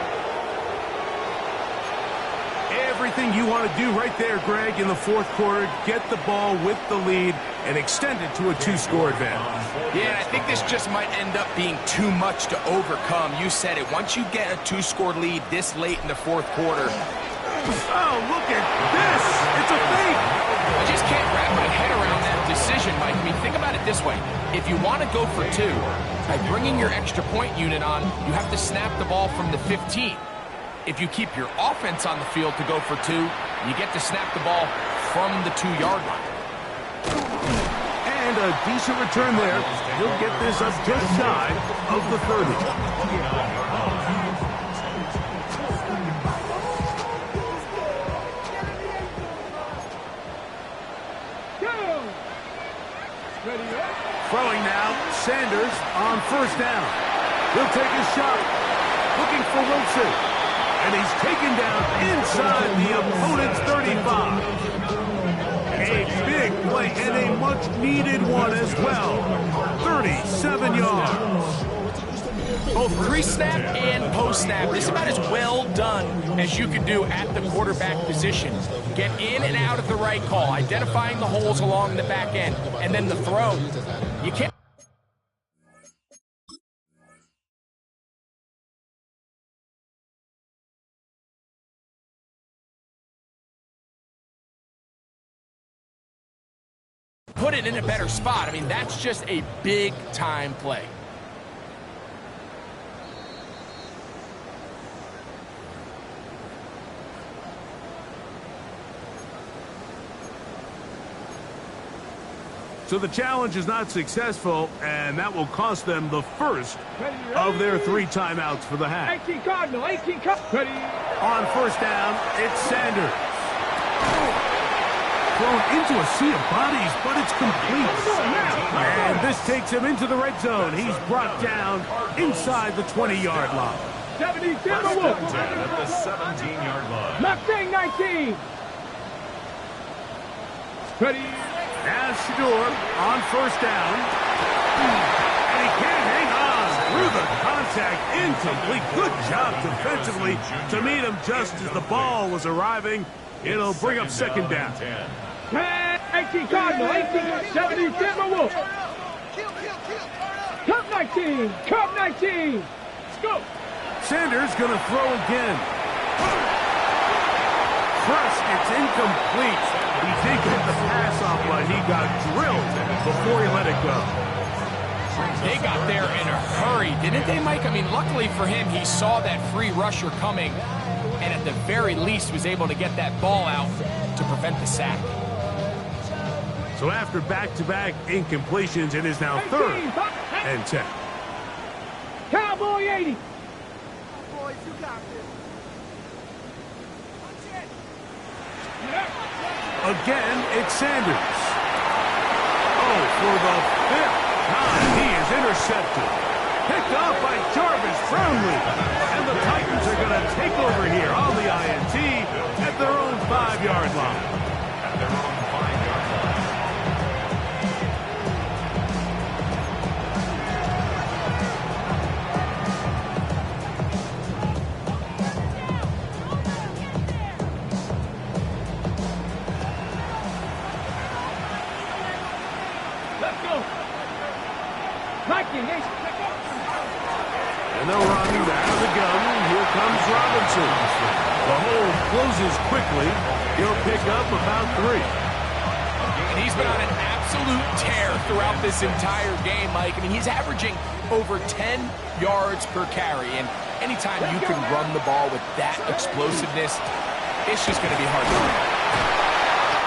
Everything you want to do right there, Greg, in the 4th quarter. Get the ball with the lead and extend it to a 2-score advantage. Yeah, I think this just might end up being too much to overcome. You said it. Once you get a 2-score lead this late in the 4th quarter. Oh, look at this. It's a fake. I just can't wrap my head around that decision. decision, Mike. I mean, think about it this way. If you want to go for 2, by bringing your extra point unit on, you have to snap the ball from the 15. If you keep your offense on the field to go for 2, you get to snap the ball from the 2-yard line. And a decent return there. He'll get this up just shy of the 30. Throwing now, Sanders on first down. He'll take his shot, looking for Wilson. And he's taken down inside the opponent's 35. A big play and a much-needed one as well. 37 yards. Both pre-snap and post-snap, this is about as well done as you can do at the quarterback position. Get in and out of the right call, identifying the holes along the back end, and then the throw. You can't. Put it in a better spot. I mean, that's just a big-time play. So the challenge is not successful, and that will cost them the first of their 3 timeouts for the half. 18 Cardinal, 18 Cardinal. On first down, it's Sanders. Thrown into a sea of bodies, but it's complete. And this takes him into the red zone. He's brought down inside the 20-yard line. 70, First and 10 at the 17-yard line. Mustang 19. Ready. Now Shador on first down. And he can't hang on through the contact. Incomplete. Good job defensively to meet him just as the ball was arriving. It'll bring up second down. 18 Cardinal, 18, 70, Timberwolf. Cup 19, Cup 19. Let's go. Sanders going to throw again. First, it's incomplete. He did get the pass off, but he got drilled before he let it go. They got there in a hurry, didn't they, Mike? I mean, luckily for him, he saw that free rusher coming, and at the very least was able to get that ball out to prevent the sack. So after back-to-back incompletions, it is now 3rd and 10. Cowboy 80. Boys, you got this. Again, it's Sanders. Oh, for the 5th time, he is intercepted. Picked off by Jarvis Brownlee. And the Titans are going to take over here on the INT at their own 5-yard line. At their own 5-yard line. Let's go. Mikey, And they'll run out of the gun. Here comes Robinson. The hole closes quickly. He'll pick up about 3. And he's been on an absolute tear throughout this entire game, Mike. I mean, he's averaging over 10 yards per carry. And anytime you can run the ball with that explosiveness, it's just going to be hard to win.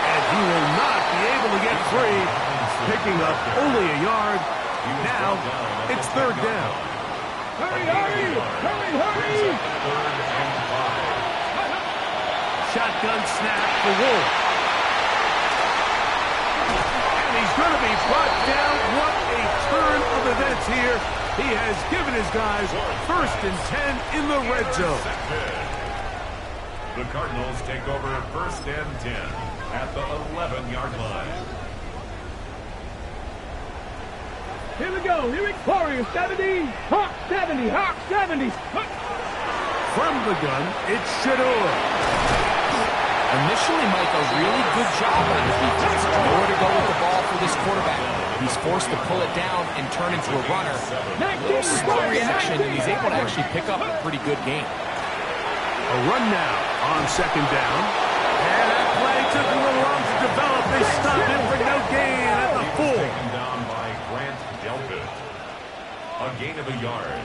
And he will not be able to get free, picking up only a yard. Now it's 3rd down. hurry, hurry, hurry, hurry. 3rd and 5. Shotgun snap for Wolf. And he's going to be brought down. What a turn of events here. He has given his guys 1st and 10 in the red zone. The Cardinals take over 1st and 10 at the 11-yard line. Here we go. Here we go. Warrior 70. Hawk 70. Hawk 70. From the gun, it's Shador. Initially, Mike, a really good job on the defense. Nowhere to go with the ball for this quarterback. He's forced to pull it down and turn into a runner. A little slow reaction, and he's able to actually pick up a pretty good game. A run now on 2nd down. And that play took a little long to develop. They stopped it for no gain at the 4. A gain of a yard.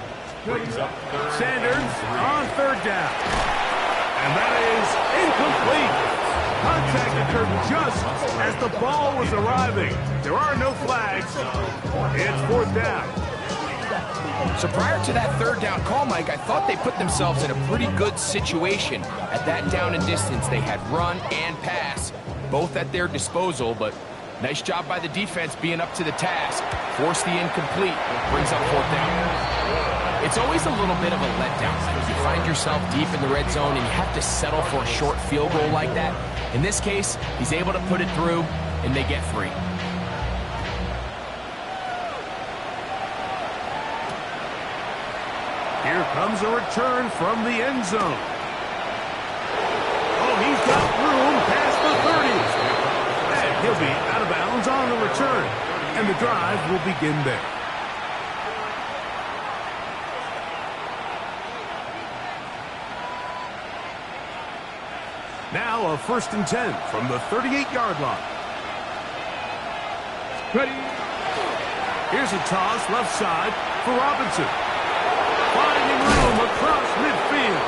Brings up third. Sanders on third down. And that is incomplete. Contact occurred just as the ball was arriving. There are no flags. It's fourth down. So prior to that third down call, Mike, I thought they put themselves in a pretty good situation. At that down and distance, they had run and pass, both at their disposal, but nice job by the defense being up to the task. Forced the incomplete, brings up fourth down. It's always a little bit of a letdown. You find yourself deep in the red zone and you have to settle for a short field goal like that. In this case, he's able to put it through, and they get 3. Here comes a return from the end zone. Oh, he's got room past the 30. And he'll be out of bounds on the return. And the drive will begin there. Now a 1st and 10 from the 38-yard line. Ready. Here's a toss left side for Robinson. Finding room across midfield.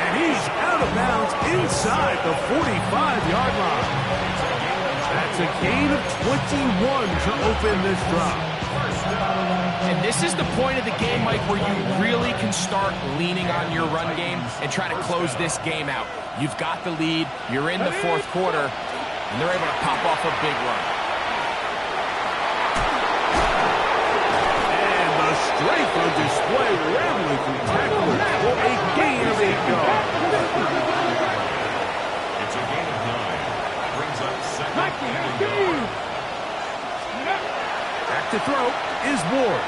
And he's out of bounds inside the 45-yard line. That's a gain of 21 to open this drive. And this is the point of the game, Mike, where you really can start leaning on your run game and try to close this game out. You've got the lead, you're in the fourth quarter, and they're able to pop off a big run. And the strength on display, rambling through tacklers for a gain of 8 yards. It's a gain of 9. Brings up second and goal. Back to throw is Ward.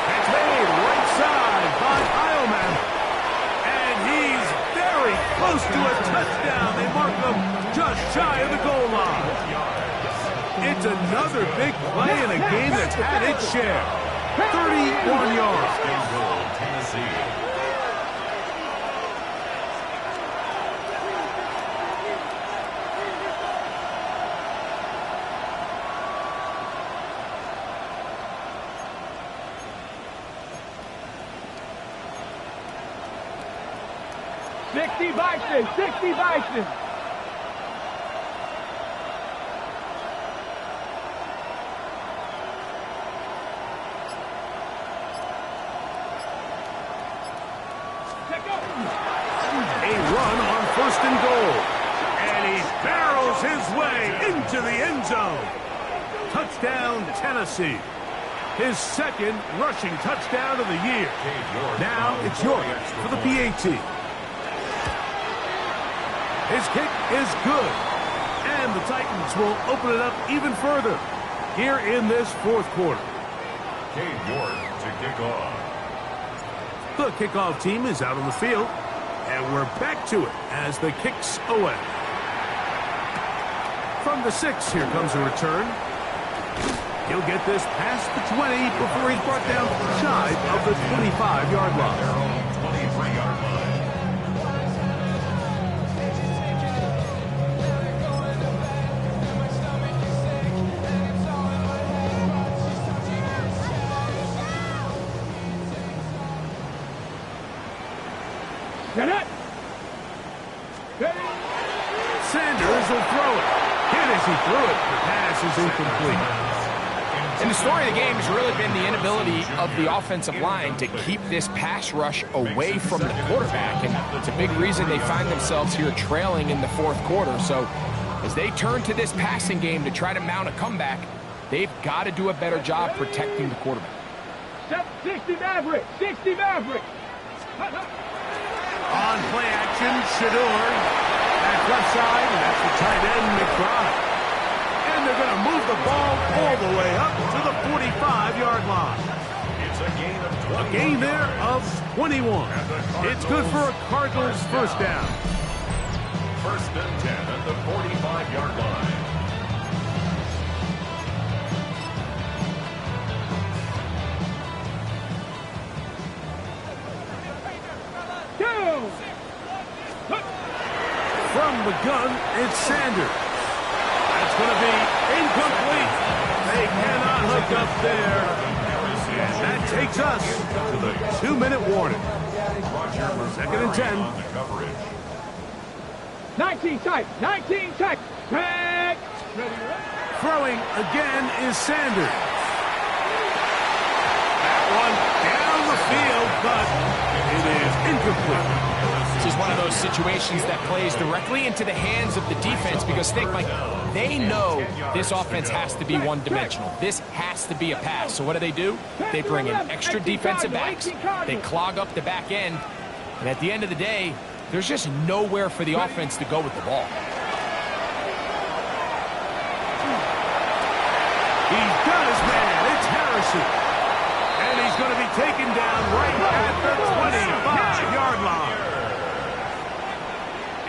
That's made right side by Ioman. And he's very close to a touchdown. They mark him just shy of the goal line. It's another big play in a game that's had its share. 31 yards. Goal, Tennessee. Bison, 60 Bison. A run on 1st and goal. And he barrels his way into the end zone. Touchdown, Tennessee. His 2nd rushing touchdown of the year. Now it's York for the PAT. His kick is good. And the Titans will open it up even further here in this 4th quarter. Cade York to kick off. The kickoff team is out on the field. And we're back to it as the kick's away. From the 6, here comes a return. He'll get this past the 20 before he's brought down shy of the 25-yard line. Their own 23-yard line. Sanders will throw it. Hit as he threw it. The pass is incomplete. And the story of the game has really been the inability of the offensive line to keep this pass rush away from the quarterback. And it's a big reason they find themselves here trailing in the 4th quarter. So as they turn to this passing game to try to mount a comeback, they've got to do a better job protecting the quarterback. 60 Maverick, 60 Maverick. On play action, Shador. Back left side, and that's the tight end, McBride. And they're going to move the ball all the way up to the 45-yard line. It's a gain of 20. A gain there of 21. It's good for a Cardinals first down. 1st and 10 at the 45-yard line. From the gun, it's Sanders. That's going to be incomplete. They cannot hook up there. And that takes us to the 2-minute warning. Second and 10. 19 tight. 19 tight. Back. Throwing again is Sanders. That one down the field, but it is incomplete. This is one of those situations that plays directly into the hands of the defense because think, Mike, they know this offense has to be one-dimensional. This has to be a pass. So what do? They bring in extra defensive backs. They clog up the back end. And at the end of the day, there's just nowhere for the offense to go with the ball. He's got his man. It's Harrison. And he's going to be taken down right at the 25-yard line.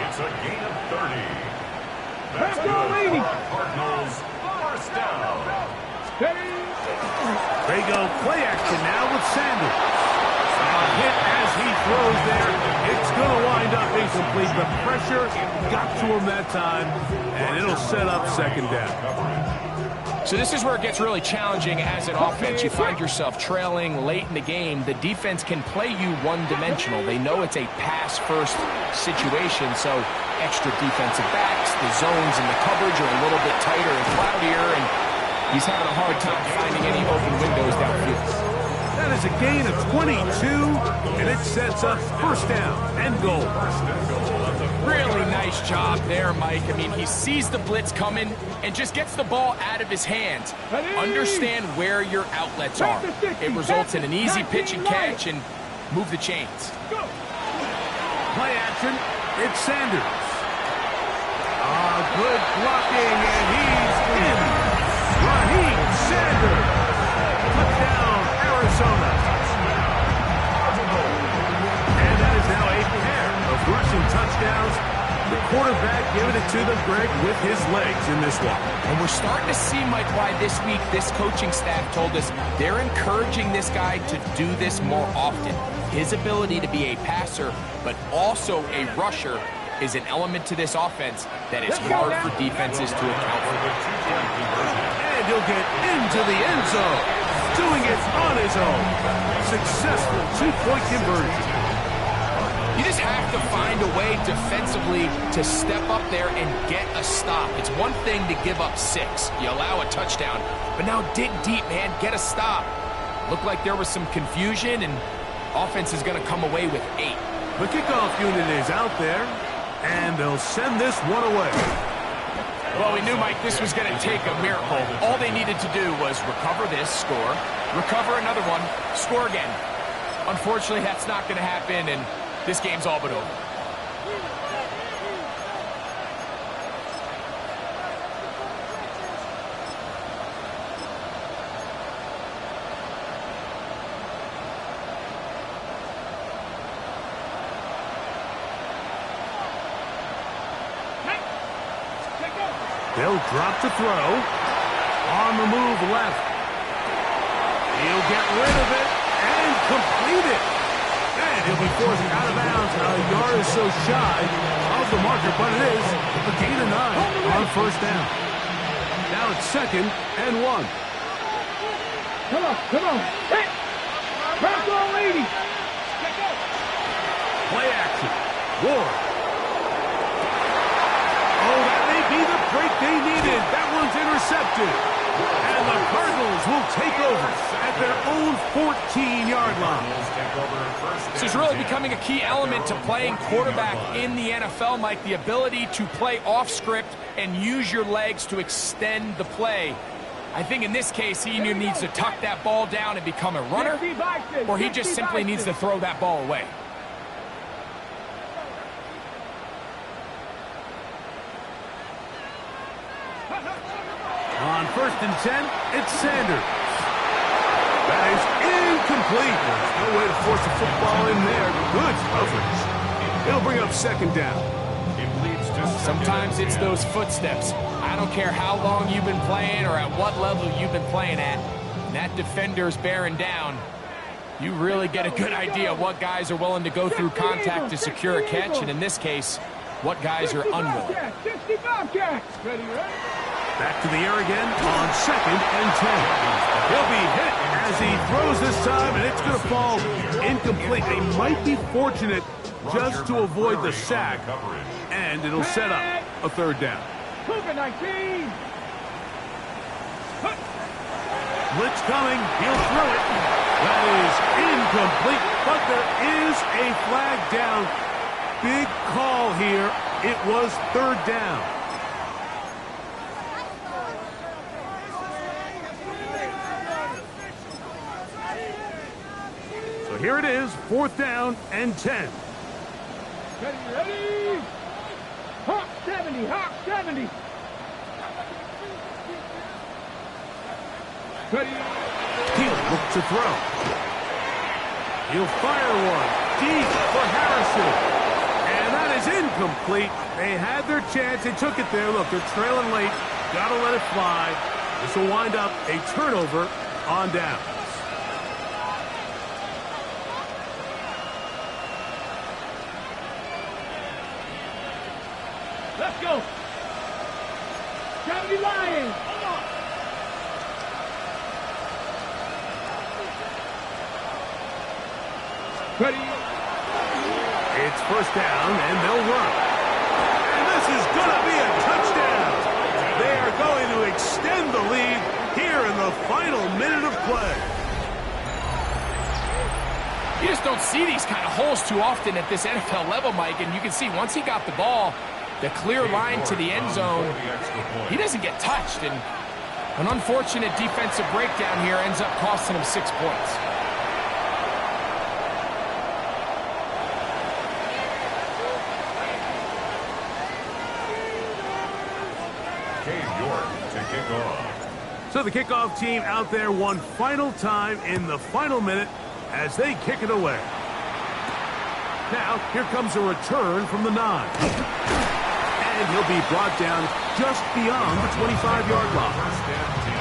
It's a gain of 30. Let's go, lady. Cardinals, first down. They go play action now with Sanders. A hit as he throws there. It's going to wind up incomplete. The pressure got to him that time, and it'll set up second down. So this is where it gets really challenging as an offense. You find yourself trailing late in the game. The defense can play you one-dimensional. They know it's a pass-first situation, so extra defensive backs, the zones and the coverage are a little bit tighter and cloudier, and he's having a hard time finding any open windows downfield. That is a gain of 22, and it sets up first down and goal. Really nice job there, Mike. I mean, he sees the blitz coming and just gets the ball out of his hands. Understand where your outlets are. It results in an easy pitch and catch and move the chains. Play action. It's Sanders. Good blocking, and he's in. Raheem Sanders. Touchdown, Arizona. And that is now a pair of rushing touchdowns. The quarterback giving it to them, Greg, with his legs in this one. And we're starting to see, Mike, why this week this coaching staff told us they're encouraging this guy to do this more often. His ability to be a passer, but also a rusher, is an element to this offense that is hard for defenses to account for. And he'll get into the end zone, doing it on his own. Successful two-point conversion. You just have to find a way defensively to step up there and get a stop. It's one thing to give up 6. You allow a touchdown, but now dig deep, man. Get a stop. Looked like there was some confusion, and offense is going to come away with 8. The kickoff unit is out there, and they'll send this one away. Well, we knew, Mike, this was going to take a miracle. All they needed to do was recover this, score, recover another one, score again. Unfortunately, that's not going to happen, and this game's all but over. They'll drop to throw. On the move left. He'll get rid of it and complete it. And he'll be forced out of bounds. Now, the yard is so shy of the marker, but it is a gain of 9 on first down. Now it's 2nd and 1. Come on, come on. Hey! Press on, lady. Play action. Ward. Oh, that may be the break they needed. That one's intercepted. And the Cardinals will take over at their own 14-yard line. This is really becoming a key element to playing quarterback in the NFL, Mike, the ability to play off script and use your legs to extend the play. I think in this case, he either needs to tuck that ball down and become a runner, or he just simply needs to throw that ball away. On 1st and 10, it's Sanders. That is incomplete. There's no way to force the football in there. Good coverage. It'll bring up 2nd down. Sometimes it's those footsteps. I don't care how long you've been playing or at what level you've been playing at. And that defender's bearing down. You really get a good idea of what guys are willing to go through contact to secure a catch, and in this case, what guys are unwilling. Back to the air again on 2nd and 10. He'll be hit as he throws this time, and it's going to fall incomplete. They might be fortunate just to avoid the sack, and it'll set up a 3rd down. Cougar 19. Blitz coming. He'll throw it. That is incomplete, but there is a flag down. Big call here. It was 3rd down. So here it is, 4th down and 10. Ready? Hawk 70, Hawk 70. Ready? He'll look to throw. He'll fire one deep for Harrison. And that is incomplete. They had their chance. They took it there. Look, they're trailing late. Got to let it fly. This will wind up a turnover on downs. Let's go. 70 Lions. Ready? It's 1st down, and they'll run. And this is going to be a touchdown. They are going to extend the lead here in the final minute of play. You just don't see these kind of holes too often at this NFL level, Mike, and you can see once he got the ball, the clear line to the end zone, he doesn't get touched, and an unfortunate defensive breakdown here ends up costing him 6 points. So the kickoff team out there one final time in the final minute as they kick it away. Now, here comes a return from the 9. And he'll be brought down just beyond the 25-yard line. 1st and 10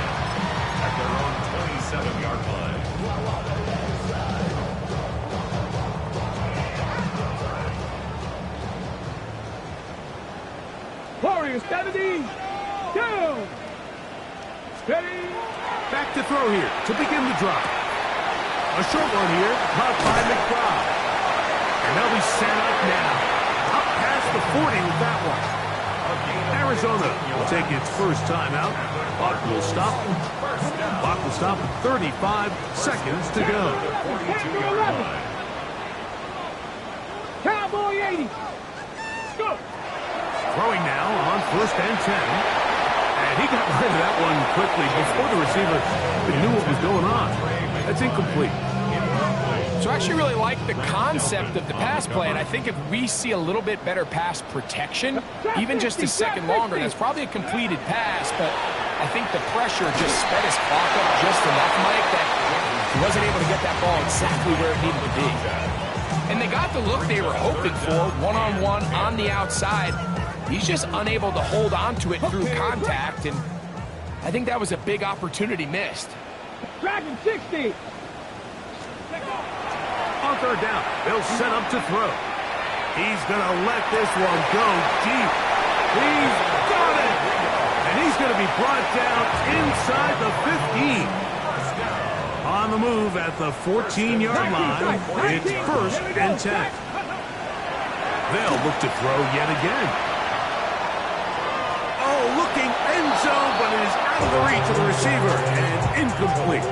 at their own 27-yard line. Warriors 70. Down. Ready? Back to throw here to begin the drive. A short one here, caught by McBride. And they'll be set up now. Up past the 40 with that one. Arizona will take its first timeout. Clock will stop. Clock will stop at 35 seconds to go. 42-yard line. Cowboy 80. Let's go. Throwing now on 1st and 10. And he got rid of that one quickly before the receiver even knew what was going on. That's incomplete. So I actually really like the concept of the pass play, and I think if we see a little bit better pass protection, even just a second longer, that's probably a completed pass, but I think the pressure just sped his clock up just enough, Mike, that he wasn't able to get that ball exactly where it needed to be. And they got the look they were hoping for, one-on-one on the outside. He's just unable to hold on to it through contact, and I think that was a big opportunity missed. Dragon 60. On 3rd down, they'll set up to throw. He's going to let this one go deep. He's got it! And he's going to be brought down inside the 15. On the move at the 14-yard line, it's 1st and 10. They'll look to throw yet again. Oh, looking end zone, but it is out of the reach of the receiver, and incomplete.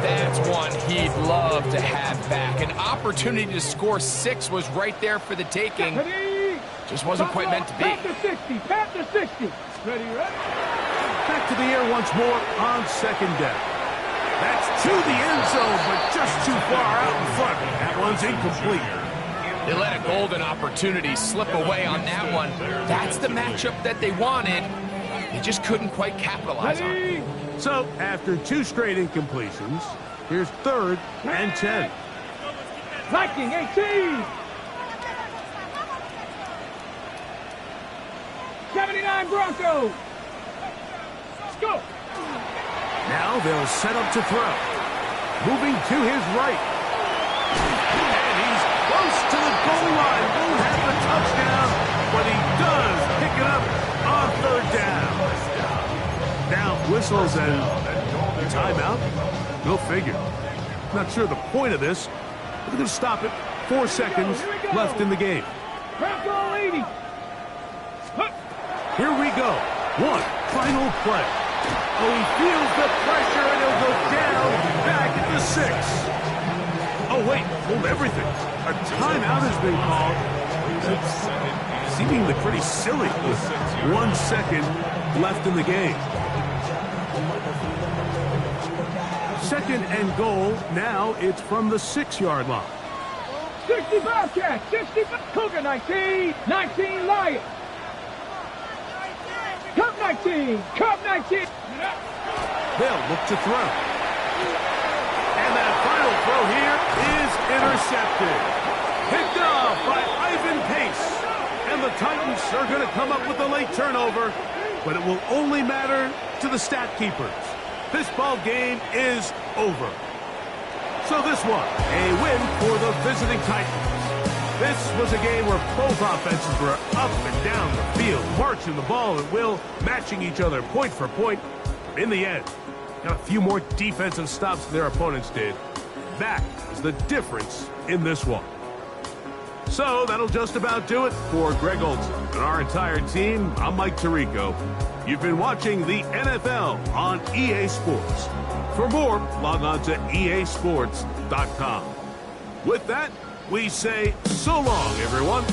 That's one he'd love to have back. An opportunity to score 6 was right there for the taking. Just wasn't quite meant to be. Panther 60. Panther 60. Ready? Back to the air once more on 2nd down. That's to the end zone, but just too far out in front. That one's incomplete. They let a golden opportunity slip away on that one. That's the matchup that they wanted. They just couldn't quite capitalize on it. So, after 2 straight incompletions, here's 3rd and 10. Viking 18. 79 Broncos. Let's go. Now they'll set up to throw. Moving to his right. And he's close to the goal line. Won't have the touchdown, but he does pick it up on 3rd down. whistles and timeout. Go figure. Not sure the point of this. They're going to stop it. 4 seconds left in the game. Bronco 80. Here we go. One final play. Oh, he feels the pressure, and he'll go down back at the 6. Oh, wait. Hold everything. A timeout has been called. It's seemingly pretty silly with 1 second left in the game. 2nd and goal. Now it's from the 6-yard line. 65 catch. 65. Cougar 19. 19 Lions. Cup 19. Cup 19. They'll look to throw. And that final throw here is intercepted. Picked off by Ivan Pace. And the Titans are going to come up with a late turnover, but it will only matter to the stat keepers. This ball game is over. So this one, a win for the visiting Titans. This was a game where both offenses were up and down the field, marching the ball at will, matching each other point for point. In the end, got a few more defensive stops than their opponents did. That is the difference in this one. So that'll just about do it for Greg Olson and our entire team. I'm Mike Tirico. You've been watching the NFL on EA Sports. For more, log on to easports.com. With that, we say so long, everyone.